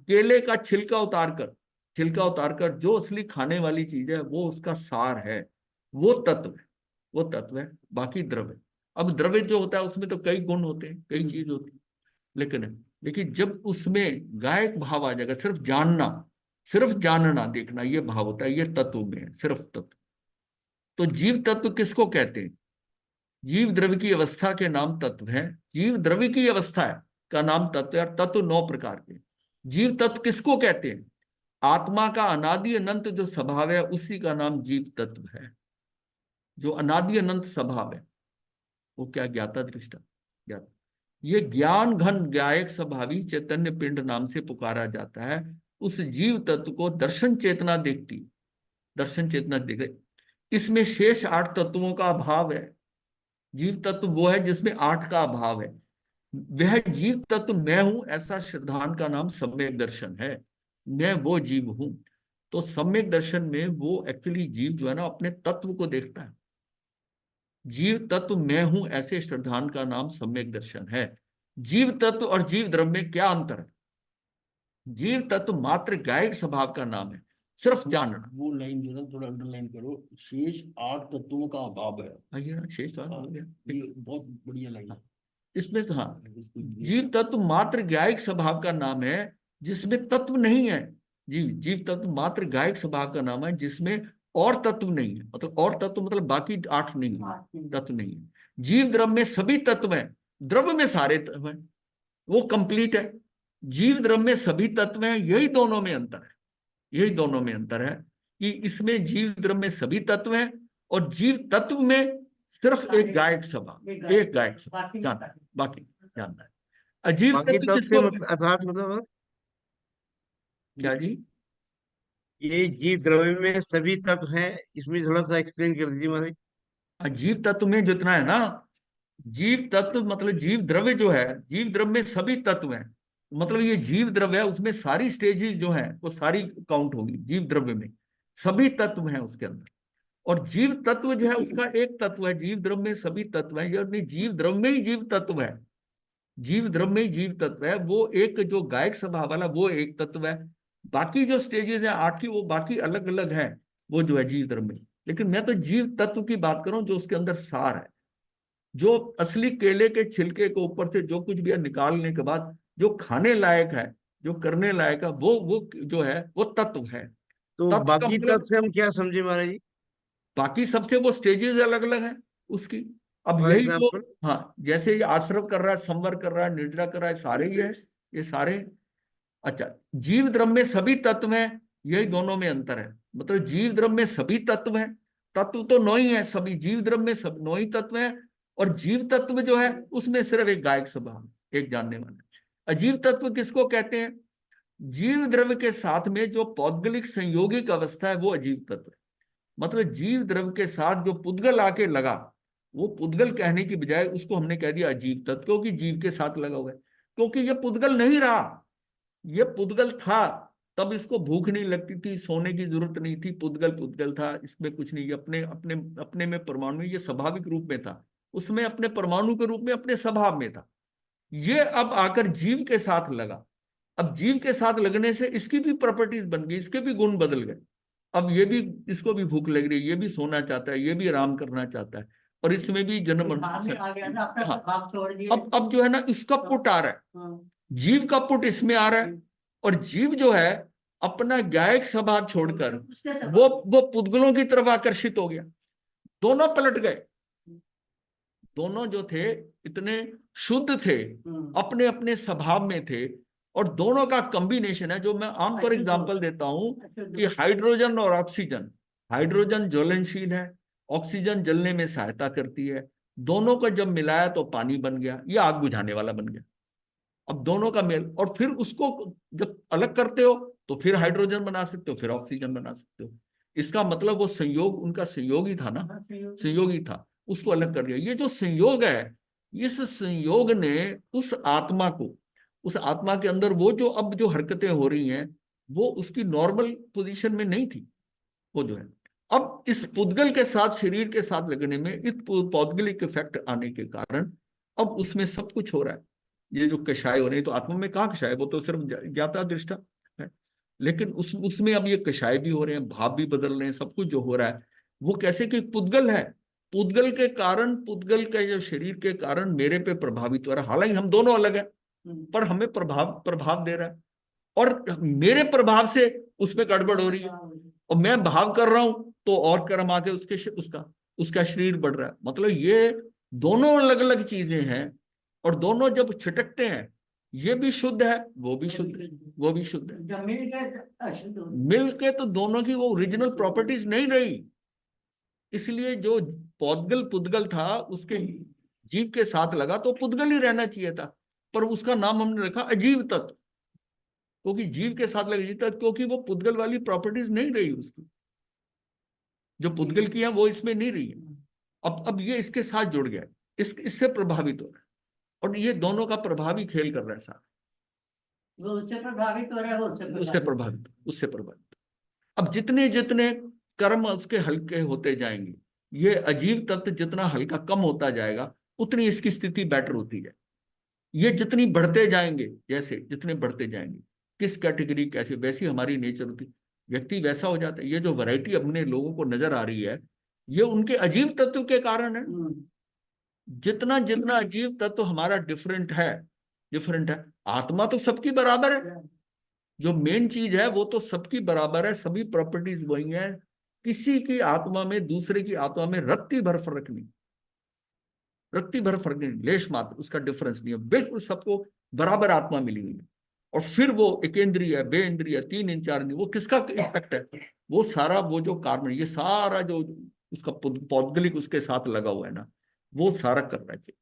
केले का छिलका उतार कर छिलका उतारकर जो असली खाने वाली चीज है वो उसका सार है, वो तत्व है, वो तत्व है, बाकी द्रव्य। अब द्रव्य जो होता है उसमें तो कई गुण होते हैं, कई चीज होती है, लेकिन जब उसमें गायक भाव आ जाएगा, सिर्फ जानना देखना, ये भाव होता है, ये तत्व में है, सिर्फ तत्व। तो जीव तत्व किसको कहते हैं? जीव द्रव्य की अवस्था के नाम तत्व है, जीव द्रव्य की अवस्था है का नाम तत्व है। और तत्व 9 प्रकार के। जीव तत्व किसको कहते हैं? आत्मा का अनादि अनंत जो स्वभाव है उसी का नाम जीव तत्व है। जो अनादि अनंत स्वभाव है वो क्या? ज्ञाता दृष्टा, ज्ञाता। ये ज्ञान घन गायक स्वभावी चैतन्य पिंड नाम से पुकारा जाता है। उस जीव तत्व को दर्शन चेतना देखती, दर्शन चेतना देखे। इसमें शेष 8 तत्वों का अभाव है। जीव तत्व वो है जिसमें 8 का अभाव है। वह जीव तत्व मैं हूं, ऐसा सिद्धांत का नाम सम्यक दर्शन है। मैं वो जीव हूं। तो सम्यक दर्शन में वो एक्चुअली जीव जो है ना अपने तत्व को देखता है। जीव तत्व मैं हूं ऐसे सिद्धांत का नाम सम्यक दर्शन है। जीव तत्व और जीव द्रव्य में क्या अंतर है? जीव तत्व मात्र गायक स्वभाव का नाम है, सिर्फ जानना। वो लाइन जो ना थोड़ा अंडरलाइन करो, शेष 8 तत्वों का अभाव है। आइए ना, शेष बात हो गया। ये बहुत बढ़िया लाइन है। इसमें तो हाँ, इसको जीव तत्व मात्र गायक स्वभाव का नाम है जिसमें तत्व नहीं है। जीव तत्व मात्र गायक स्वभाव का नाम है जिसमें और तत्व नहीं है। मतलब और तत्व मतलब बाकी 8 नहीं है, तत्व नहीं है। जीव द्रव्य में सभी तत्व हैं, द्रव्य में सारे तत्व हैं, वो कंप्लीट है। जीव द्रव्य में सभी तत्व हैं, यही दोनों में अंतर है। यही दोनों में अंतर है कि इसमें जीव द्रव्य में सभी तत्व हैं और जीव तत्व में सिर्फ एक गायक स्वभाव, एक गायक स्वभाव जानना है, बाकी जानना है। अजीव बाकी तत्व तत्व से किसको? मतलब अर्थात मतलब क्या जी? ये जीव द्रव्य में सभी तत्व हैं, इसमें थोड़ा सा एक्सप्लेन कर दीजिए महाराज। अजीव तत्व में जितना है ना, जीव तत्व मतलब जीव द्रव्य जो है, जीव द्रव्य में सभी तत्व हैं। मतलब ये जीव द्रव्य है, उसमें सारी स्टेजेस जो हैं वो सारी काउंट होगी। जीव द्रव्य में सभी तत्व हैं उसके अंदर। और जीव तत्व जो है उसका एक तत्व है। जीव द्रव्य में सभी तत्व हैं, यानी जीव द्रव्य में ही जीव तत्व है। जीव द्रव्य में ही जीव तत्व है, वो एक जो गायक स्वभाव वाला वो एक तत्व है। बाकी जो स्टेजेस हैं 8 की वो बाकी अलग अलग हैं, वो जो है जीव द्रव्य में। लेकिन मैं तो जीव तत्व की बात कर रहा हूं जो उसके अंदर सार है। जो असली केले के छिलके के ऊपर से जो कुछ भी है निकालने के बाद जो खाने लायक है, जो करने लायक है, वो जो है वो तत्व है। तो तत्व का बाकी तत्व मतलब से हम क्या समझे महाराज जी? बाकी सबसे वो स्टेजेस अलग अलग है उसकी। अब फॉर यही जो, एग्जाम्पल? हाँ, जैसे ये आश्रव कर रहा है, संवर कर रहा है, निद्रा कर रहा है, सारे ही है, ये सारे। अच्छा, जीव द्रव्य में सभी तत्व हैं, यही दोनों में अंतर है। मतलब जीव द्रव्य में सभी तत्व हैं, तत्व तो 9 ही है, सभी जीव द्रव्य में सब 9 ही तत्व हैं। और जीव तत्व जो है उसमें सिर्फ एक गायक स्वभाव, एक जानने वाला। अजीव तत्व किसको कहते हैं? जीव द्रव्य के साथ में जो पौद्गलिक संयोगिक अवस्था है वो अजीव तत्व है। मतलब जीव द्रव्य के साथ जो पुद्गल आके लगा, वो पुद्गल कहने की बजाय उसको हमने कह दिया अजीव तत्व, क्योंकि जीव के साथ लगा हुआ है। क्योंकि ये पुद्गल नहीं रहा, ये पुद्गल था तब इसको भूख नहीं लगती थी, सोने की जरूरत नहीं थी, पुद्गल पुद्गल था, इसमें कुछ नहीं, अपने अपने अपने में परमाणु में ये स्वाभाविक रूप में था, उसमें अपने परमाणु के रूप में अपने स्वभाव में था। ये अब आकर जीव के साथ लगा। अब जीव के साथ लगने से इसकी भी प्रॉपर्टीज बन गई, इसके भी गुण बदल गए। अब ये भी, इसको भी भूख लग रही है, ये भी सोना चाहता है, ये भी आराम करना चाहता है, और इसमें भी जन्म आ गया ना, अपना हाँ। भाग छोड़ दिया। अब जो है ना इसका पुट आ रहा है, हाँ। जीव का पुट इसमें आ रहा है। और जीव जो है अपना गायक स्वभाव छोड़कर वो पुद्गलों की तरफ आकर्षित हो गया। दोनों पलट गए। दोनों जो थे इतने शुद्ध थे, अपने अपने स्वभाव में थे, और दोनों का कॉम्बिनेशन है जो मैं आमतौर एग्जांपल देता हूं कि हाइड्रोजन और ऑक्सीजन। हाइड्रोजन ज्वलनशील है, ऑक्सीजन जलने में सहायता करती है। दोनों को जब मिलाया तो पानी बन गया, ये आग बुझाने वाला बन गया। अब दोनों का मेल, और फिर उसको जब अलग करते हो तो फिर हाइड्रोजन बना सकते हो, फिर ऑक्सीजन बना सकते हो। इसका मतलब वो संयोग उनका संयोग ही था ना, संयोग ही था, उसको अलग कर दिया। ये जो संयोग है, इस संयोग ने उस आत्मा को, उस आत्मा के अंदर वो जो अब जो हरकतें हो रही हैं वो उसकी नॉर्मल पोजीशन में नहीं थी। वो जो है अब इस पुद्गल के साथ, शरीर के साथ लगने में, इस पौद्गलिक इफेक्ट आने के कारण अब उसमें सब कुछ हो रहा है। ये जो कषाय हो रही है, तो आत्मा में कहाँ कषाय, वो तो सिर्फ ज्ञाता दृष्टा है। लेकिन उसमें अब ये कषाय भी हो रहे हैं, भाव भी बदल रहे हैं, सब कुछ जो हो रहा है वो कैसे कि पुद्गल है, पुद्गल के कारण, पुद्गल के जो शरीर के कारण मेरे पे प्रभावित हो रहा है। हालांकि हम दोनों अलग हैं, पर हमें प्रभाव प्रभाव दे रहा है, और मेरे प्रभाव से उसमें गड़बड़ हो रही है, और मैं भाव कर रहा हूं तो और कर्म आके उसका शरीर बढ़ रहा है। मतलब ये दोनों अलग अलग चीजें हैं, और दोनों जब छिटकते हैं, ये भी शुद्ध है, वो भी शुद्ध है, वो भी शुद्ध है। जमीन के अशुद्ध होती मिल के तो दोनों की वो ओरिजिनल प्रॉपर्टीज नहीं रही। इसलिए जो पौद्गल पुद्गल था उसके जीव के साथ लगा तो पुद्गल ही रहना चाहिए था, पर उसका नाम हमने रखा अजीव तत्व, क्योंकि जीव के साथ लगे जीव तत्व, क्योंकि वो पुद्गल वाली प्रॉपर्टीज नहीं रही उसकी, जो पुद्गल की है वो इसमें नहीं रही है। अब ये इसके साथ जुड़ गया, इससे प्रभावित हो रहा है, और ये दोनों का प्रभावी खेल कर रहा है साथ, वो उससे प्रभावित हो रहा है, वो उससे प्रभावित। अब जितने जितने कर्म उसके हल्के होते जाएंगे, ये अजीव तत्व जितना हल्का कम होता जाएगा, उतनी इसकी स्थिति बेटर होती है। ये जितनी बढ़ते जाएंगे, जैसे जितने बढ़ते जाएंगे, किस कैटेगरी कैसे, वैसी हमारी नेचर होती, व्यक्ति वैसा हो जाता है। ये जो वैरायटी अपने लोगों को नजर आ रही है, ये उनके अजीब तत्व के कारण है। जितना जितना अजीब तत्व हमारा डिफरेंट है, आत्मा तो सबकी बराबर है, जो मेन चीज है वो तो सबकी बराबर है, सभी प्रॉपर्टीज वही है, किसी की आत्मा में दूसरे की आत्मा में रत्ती भर फर्क नहीं, रत्ती भर फर्क नहीं, लेश मात्र उसका डिफरेंस नहीं है, बिल्कुल सबको बराबर आत्मा मिली हुई है। और फिर वो एकेंद्रिय, बेइंद्रिय, तीन इंद्रिय, चार इंद्रिय, वो किसका इफेक्ट है? वो सारा वो जो कार्बन, ये सारा जो उसका पौद्गलिक उसके साथ लगा हुआ है ना, वो सारा कर रहा है।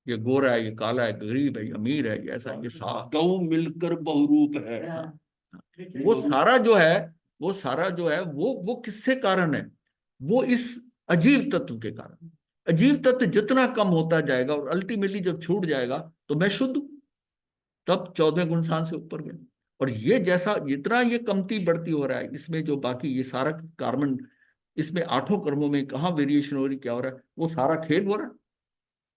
ये गोरा है, ये काला है, गरीब है, ये अमीर है, ये ऐसा, ये सारा गौ मिलकर बहुरूप है। वो सारा जो है, वो सारा जो है वो किससे कारण है? वो इस अजीव तत्व के कारण। अजीव तत्व जितना कम होता जाएगा और अल्टीमेटली जब छूट जाएगा तो मैं शुद्ध हूं, तब 14 गुण शान से ऊपर गया। और ये जैसा जितना ये कमती बढ़ती हो रहा है, इसमें जो बाकी ये सारा कार्बन, इसमें आठों कर्मों में कहाँ वेरिएशन हो रही, क्या हो रहा है, वो सारा खेल हो रहा है।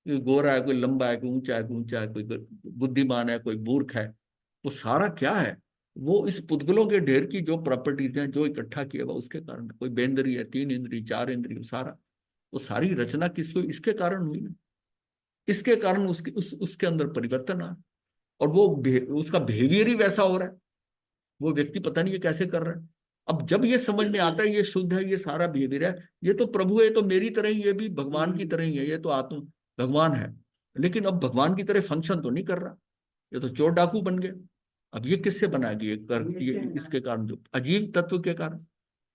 कोई गोरा है, कोई लंबा है, कोई ऊंचा है, कोई ऊंचा है, कोई बुद्धिमान है, कोई मूर्ख है, वो सारा क्या है? वो इस पुद्गलों के ढेर की जो प्रॉपर्टीज हैं, जो इकट्ठा किया हुआ उसके कारण। कोई बेंद्री है, तीन इंद्री, चार इंद्री, सारा वो सारी रचना किसको, इसके कारण हुई ना, इसके कारण उसके अंदर परिवर्तन आ, और वो उसका बिहेवियर ही वैसा हो रहा है, वो व्यक्ति पता नहीं ये कैसे कर रहा है। अब जब ये समझ में आता है ये शुद्ध है, ये सारा बिहेवियर है, ये तो प्रभु है, ये तो मेरी तरह ही, ये भी भगवान की तरह ही है, ये तो आत्म भगवान है, लेकिन अब भगवान की तरह फंक्शन तो नहीं कर रहा, ये तो चोर डाकू बन गया। अब ये किससे बना गया? ये इसके कारण, जो अजीब तत्व के कारण,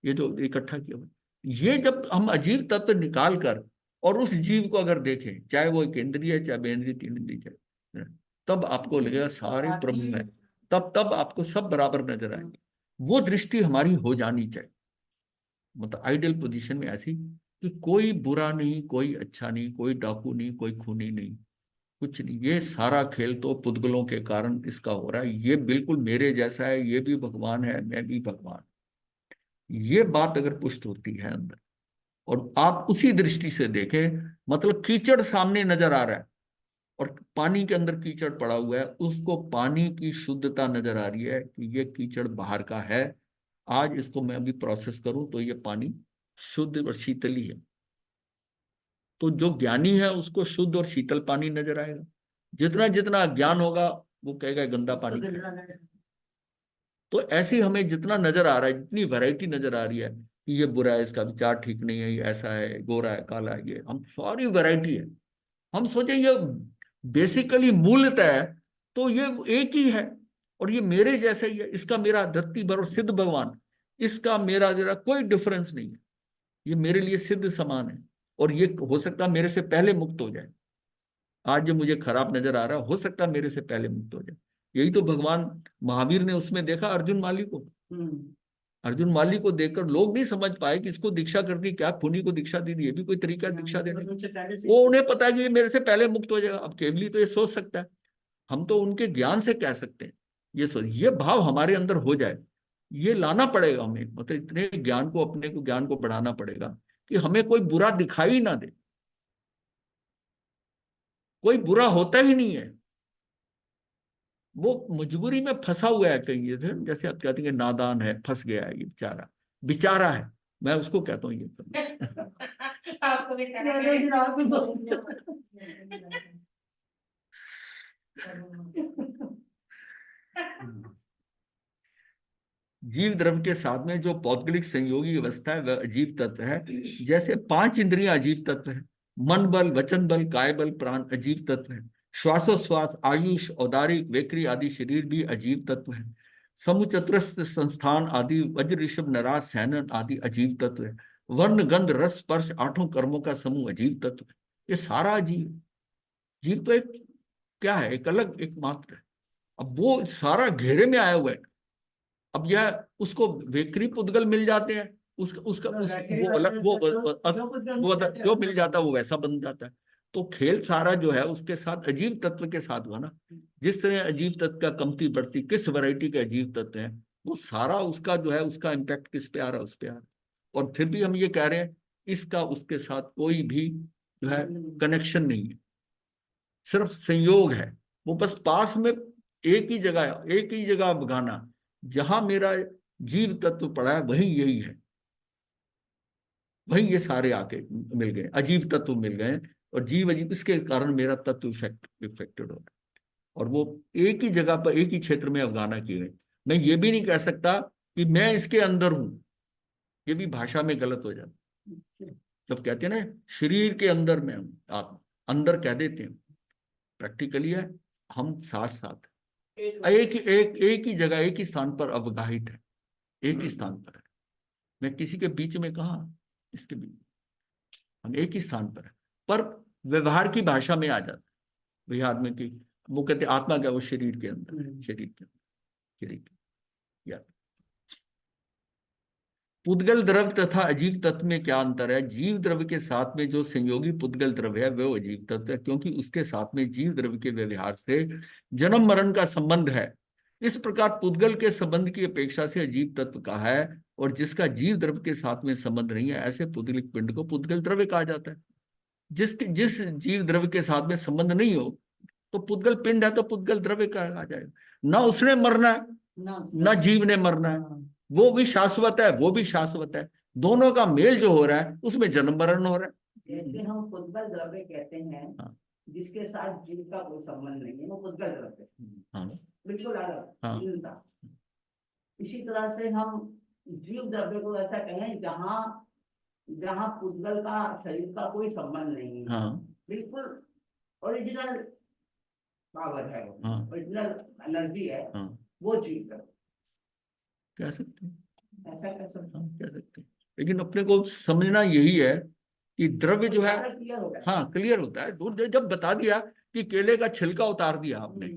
ये जो इकट्ठा किया हुआ, ये जब हम अजीब तत्व निकाल कर और उस जीव को अगर देखें, चाहे वो एक इंद्रिय है, चाहे बेंद्रिय, तीन इंद्रिय, चाहे, तब आपको लगेगा सारे प्रभु हैं, तब आपको सब बराबर नजर आएंगे। वो दृष्टि हमारी हो जानी चाहिए, मतलब आइडियल पोजीशन में ऐसी कि कोई बुरा नहीं, कोई अच्छा नहीं, कोई डाकू नहीं, कोई खूनी नहीं, कुछ नहीं, ये सारा खेल तो पुद्गलों के कारण इसका हो रहा है, ये बिल्कुल मेरे जैसा है, ये भी भगवान है, मैं भी भगवान। ये बात अगर पुष्ट होती है अंदर, और आप उसी दृष्टि से देखें, मतलब कीचड़ सामने नजर आ रहा है और पानी के अंदर कीचड़ पड़ा हुआ है, उसको पानी की शुद्धता नजर आ रही है कि ये कीचड़ बाहर का है, आज इसको मैं अभी प्रोसेस करूं तो ये पानी शुद्ध और शीतल ही है। तो जो ज्ञानी है उसको शुद्ध और शीतल पानी नजर आएगा, जितना जितना ज्ञान होगा वो कहेगा गंदा पानी है। तो ऐसे ही हमें जितना नजर आ रहा है, जितनी वैरायटी नजर आ रही है कि ये बुरा है, इसका विचार ठीक नहीं है, ये ऐसा है, गोरा है, काला है, ये हम सारी वैरायटी है, हम सोचें ये बेसिकली मूलतः है तो ये एक ही है, और ये मेरे जैसा ही है, इसका मेरा धरती भर और सिद्ध भगवान, इसका मेरा जरा कोई डिफरेंस नहीं है, ये मेरे लिए सिद्ध समान है, और ये हो सकता है मेरे से पहले मुक्त हो जाए। आज जो मुझे खराब नजर आ रहा है, हो सकता है मेरे से पहले मुक्त हो जाए। यही तो भगवान महावीर ने उसमें देखा अर्जुन माली को। अर्जुन माली को देखकर लोग नहीं समझ पाए कि इसको दीक्षा कर दी, क्या खूनी को दीक्षा दी, ये भी कोई तरीका है दीक्षा देने का? वो उन्हें पता है कि ये मेरे से पहले मुक्त हो जाएगा। अब केवली तो ये सोच सकता है, हम तो उनके ज्ञान से कह सकते हैं। ये सोच, ये भाव हमारे अंदर हो जाए, ये लाना पड़ेगा हमें, मतलब इतने ज्ञान को, अपने को ज्ञान को बढ़ाना पड़ेगा कि हमें कोई बुरा दिखाई ना दे, कोई बुरा होता ही नहीं है। वो मजबूरी में फंसा हुआ है कहीं, ये जैसे आप कहते हैं कि नादान है, फंस गया है, ये बेचारा बेचारा है, मैं उसको कहता हूँ ये आपको भी करना मेरे है। गिलास में दो। जीव द्रव्य के साथ में जो पौद्गलिक संयोगी अवस्था है वह अजीब तत्व है। जैसे 5 इंद्रियां अजीब तत्व है, मन बल, वचन बल, काय बल, प्राण अजीब तत्व है। श्वासोश्वास, आयुष, औदारिक, वेकरी आदि शरीर भी अजीब तत्व है। समुचतुरस्थ संस्थान आदि, वज्र ऋषभ नराज सैनन आदि अजीब तत्व है। वर्ण गंध रस स्पर्श 8 कर्मों का समूह अजीब तत्व है। ये सारा अजीब, जीव तो एक क्या है, एक अलग एक मात्र है। अब वो सारा घेरे में आया हुआ है। अब यह उसको वेकरी पुद्गल मिल जाते हैं, वो अलग, जो मिल जाता है वो वैसा बन जाता है। तो खेल सारा जो है उसके साथ अजीब तत्व के साथ हुआ ना। जिस तरह अजीब तत्व का कमती बढ़ती, किस वैरायटी के अजीब तत्व है, वो सारा उसका जो है उसका इम्पैक्ट किस पे आ रहा है, उस पे आ रहा है। और फिर भी हम ये कह रहे हैं इसका उसके साथ कोई भी जो है कनेक्शन नहीं है, सिर्फ संयोग है। वो बस पास में एक ही जगह बगाना, जहां मेरा जीव तत्व पड़ा है वही यही है, वही ये सारे आके मिल गए, अजीब तत्व मिल गए। और जीव अजीब, इसके कारण मेरा तत्व इफेक्टेड हो रहा है। और वो एक ही जगह पर एक ही क्षेत्र में अवगाना किए गए। मैं ये भी नहीं कह सकता कि मैं इसके अंदर हूं, ये भी भाषा में गलत हो जाता। जब कहते हैं ना शरीर के अंदर में हम, आप अंदर कह देते हैं, प्रैक्टिकली है हम साथ साथ एक ही जगह एक ही स्थान पर अवगाहित है, एक ही स्थान पर है। मैं किसी के बीच में कहा, इसके बीच हम एक ही स्थान पर है, पर व्यवहार की भाषा में आ जाता है। व्यवहार में कि वो कहते आत्मा क्या, वो शरीर के अंदर है, शरीर के अंदर, शरीर के या पुद्गल द्रव्य तथा अजीव तत्व में क्या अंतर है? जीव द्रव्य के साथ में जो संयोगी पुद्गल द्रव्य है वो अजीव तत्व है, क्योंकि उसके साथ में जीव द्रव्य के व्यवहार से जन्म मरण का संबंध है। इस प्रकार पुद्गल के संबंध की अपेक्षा से अजीव तत्व कहा है, और जिसका जीव द्रव्य के साथ में संबंध नहीं है, ऐसे पुद्गलिक पिंड को पुद्गल द्रव्य कहा जाता है। जिस जीव द्रव्य के साथ में संबंध नहीं हो तो पुद्गल पिंड है, तो पुद्गल द्रव्य कहा जाएगा। ना उसने मरना है, ना जीव ने मरना है, वो भी शाश्वत है, वो भी शाश्वत है। दोनों का मेल जो हो रहा है उसमें जन्म मरण हो रहा है। जैसे हम पुद्गल द्रव्य कहते हैं, हाँ। जिसके साथ जीव का कोई संबंध नहीं है, वो पुद्गल द्रव्य हाँ बिल्कुल अलग, हाँ। भिन्नता। इसी तरह से हम जीव द्रव्य को ऐसा कहें जहाँ जहाँ पुद्गल का शरीर का कोई संबंध नहीं है, हाँ बिल्कुल ओरिजिनल पावर है, हाँ ओरिजिनल एनर्जी है, हाँ, वो जीव द्रव्य कह सकते हैं, ऐसा कह सकते हाँ कह सकते हैं। लेकिन अपने को समझना यही है कि द्रव्य जो है, हैं। क्लियर हो गया। हाँ क्लियर होता है। जब बता दिया कि केले का छिलका उतार दिया आपने,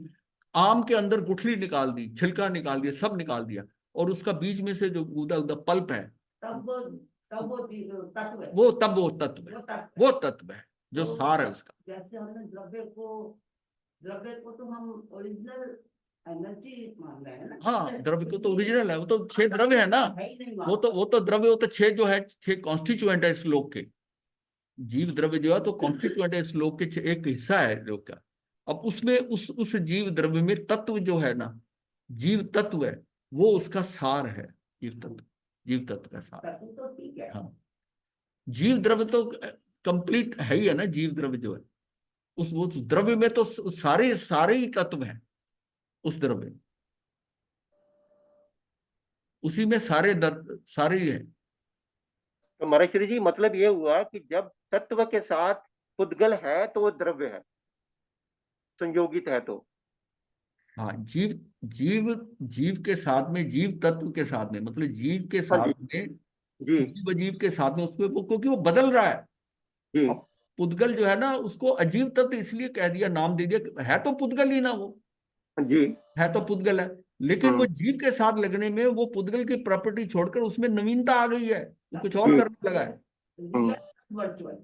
आम के अंदर गुठली निकाल दी, छिलका निकाल दिया, सब निकाल दिया, और उसका बीच में से जो गुदा गुदा पल्प है, तब वो तत्व है, वो तब वो तत्व है, वो तत्व है जो तो सार है उसका। जैसे हमने द्रव्य को तो हम ओरिजिनल एनर्जी मान रहे हैं ना। हाँ, द्रव्य को तो ओरिजिनल है, वो तो 6 द्रव्य है ना, है ही नहीं वो तो द्रव्य, वो तो 6 जो है 6 कॉन्स्टिट्यूएंट है श्लोक के। जीव द्रव्य जो है तो कॉन्स्टिट्यूएंट है श्लोक के, एक हिस्सा है लोक का। अब उसमें उस जीव द्रव्य में तत्व जो है ना, जीव तत्व है, वो उसका सार है। जीव तत्व का सार। तत्व तो ठीक है। हाँ, जीव द्रव्य तो कंप्लीट है ही है ना, जीव द्रव्य जो है उस द्रव्य में तो सारे ही तत्व हैं। उस द्रव्य में, उसी में सारे ही है। तो महर्षि जी मतलब ये हुआ कि जब तत्व के साथ पुद्गल है तो वो द्रव्य है, संयोगित है तो। हाँ, जीव जीव जीव के साथ में, जीव तत्व के साथ में, मतलब जीव के हाँ साथ जी में, जी जीव अजीव के साथ में, उसमें वो क्योंकि वो बदल रहा है। जी अब पुद्गल जो है ना, उसको अजीव तत्व इसलिए कह दिया, नाम दे दिया, है तो पुद्गल ही ना, वो जी। है तो पुद्गल है, लेकिन वो जीव के साथ लगने में वो पुद्गल की प्रॉपर्टी छोड़कर उसमें नवीनता आ गई है, वो कुछ और जी। करने लगा है। वर्चुअल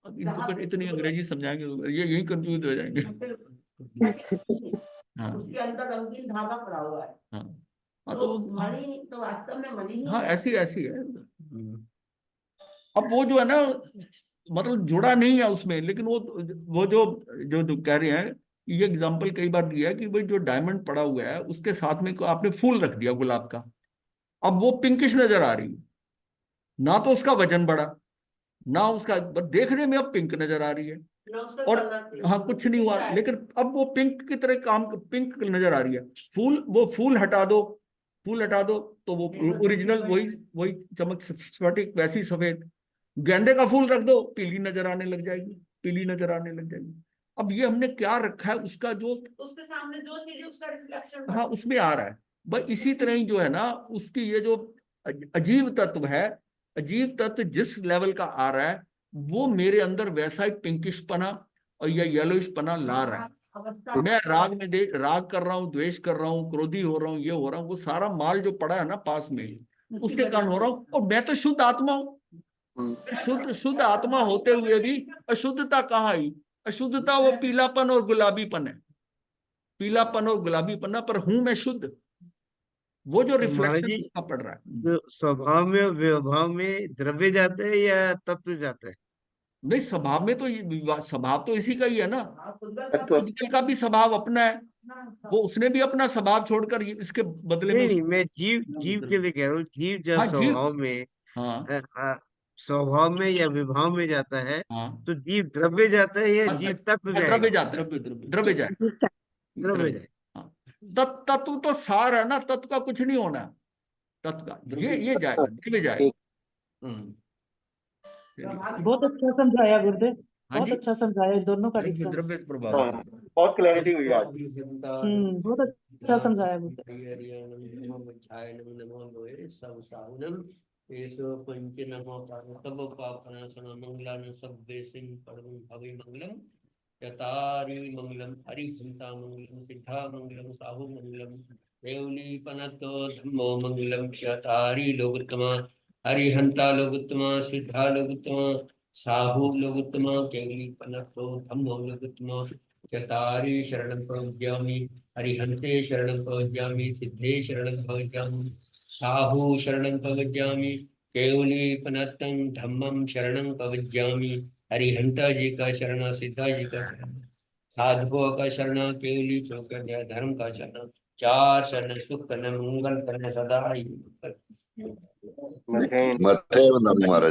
अब इनको फिर इतनी अंग्रेजी समझाएंगे ये यही कंफ्यूज हो जाएंगे। हाँ उसके अंदर रंगीन धागा पड़ा हुआ है, हाँ हाँ, तो तो मणि तो वास्तव में मणि ही हाँ है। ऐसी है। अब वो जो है ना, मतलब जुड़ा नहीं है उसमें, लेकिन वो जो कह रहे हैं ये एग्जाम्पल कई बार दिया है कि भाई जो डायमंड पड़ा हुआ है उसके साथ में आपने फूल रख दिया गुलाब का, अब वो पिंकिश नजर आ रही है, ना तो उसका वजन बढ़ा, ना उसका, बस देखने में अब पिंक नजर आ रही है, ना उसका और कलर हाँ कुछ नहीं हुआ, लेकिन अब वो पिंक की तरह काम, पिंक नजर आ रही है। वो फूल हटा दो, फूल हटा दो तो वो ओरिजिनल वही वही चमक, स्फटिक वैसी सफेद। गेंदे का फूल रख दो, पीली नजर आने लग जाएगी, पीली नजर आने लग जाएगी। अब ये हमने क्या रखा है, उसका जो, उसके सामने जो चीज है उसका रिफ्लेक्शन हाँ उसमें आ रहा है। बस इसी तरह ही जो है ना, उसकी ये जो अजीब तत्व है, अजीब तत्व जिस लेवल का आ रहा है, वो मेरे अंदर वैसा ही पिंकिश पना और या येलोइश पना ला रहा है। अवस्था मैं राग में राग कर रहा हूँ, द्वेष कर रहा हूँ, क्रोधी हो रहा हूँ, ये हो रहा हूँ, वो सारा माल जो पड़ा है ना पास में, उसके कारण हो रहा हूँ। और मैं तो शुद्ध आत्मा हूँ, शुद्ध शुद्ध आत्मा होते हुए भी अशुद्धता कहाँ आई? अशुद्धता वो पीलापन और गुलाबीपन है, पीलापन और गुलाबीपन, पर हूं मैं शुद्ध। वो जो तो महाराज रिफ्लेक्शन जी, उसका पड़ रहा है। जो स्वभाव में और विभाव में द्रव्य जाते हैं या तत्व जाते हैं? नहीं, स्वभाव में तो स्वभाव तो इसी का ही है ना। पुद्गल का तत्व पुद्गल का भी स्वभाव अपना है, अपना वो उसने भी अपना स्वभाव छोड़कर इसके बदले में नहीं नहीं, मैं जीव जीव के लिए कह रहा हूँ। जीव जब हाँ जीव, स्वभाव में हाँ अ, स्वभाव में या विभाव में जाता है, हाँ तो जीव द्रव्य जाता है या जीव तत्व द्रव्य जाएगा? जाता है, द्रव्य द्रव्य द्रव्य जाए, द्रव्य द्रव्य। जाए। हाँ, तत्व तो सार है ना, तत्व का कुछ नहीं होना, तत्व का ये जाएगा, द्रव्य जाएगा। हम्म। चलिए। बहुत अच्छा समझाया गुरुदेव, हाँ बहुत जी, अच्छा समझाया दोनों का द्रव्य डिफरेंस। द्रव्य प्रभाव हाँ, बहुत क्लैरिटी हुई आज। बहुत अच्छा समझाया गुरुदेव। पंच नमो तब पापनाशना मंगलान सब्बे सिंह परमं भवे मंगलम चतारि मंगलम हरिभंता मंगलम सिद्धा मंगलम साहु मंगलम देवली पनतो धम्मो मंगलम चतारि लोकोत्तमा हरिहंता लोकोत्तमा सिद्धा लोकोत्तमा साहु लोकोत्तमा केवली पनतो धम्मो लोकोत्तमा चतारि शरणं प्रपद्यामि हरिहंते शरणं प्रपद्यामि सिद्धे शरणं प्रपद्यामि साहु शरणं प्रपद्यामि केवली पनत्तं धम्मं शरणं प्रपद्यामि हरिहंता जी का शरण सिद्धा जी का शरण साधुओं का शरण केवली चौकन्या धर्म का शरण चार शरण सुख करने मंगल करने सदा ही मध्य मध्य महाराज।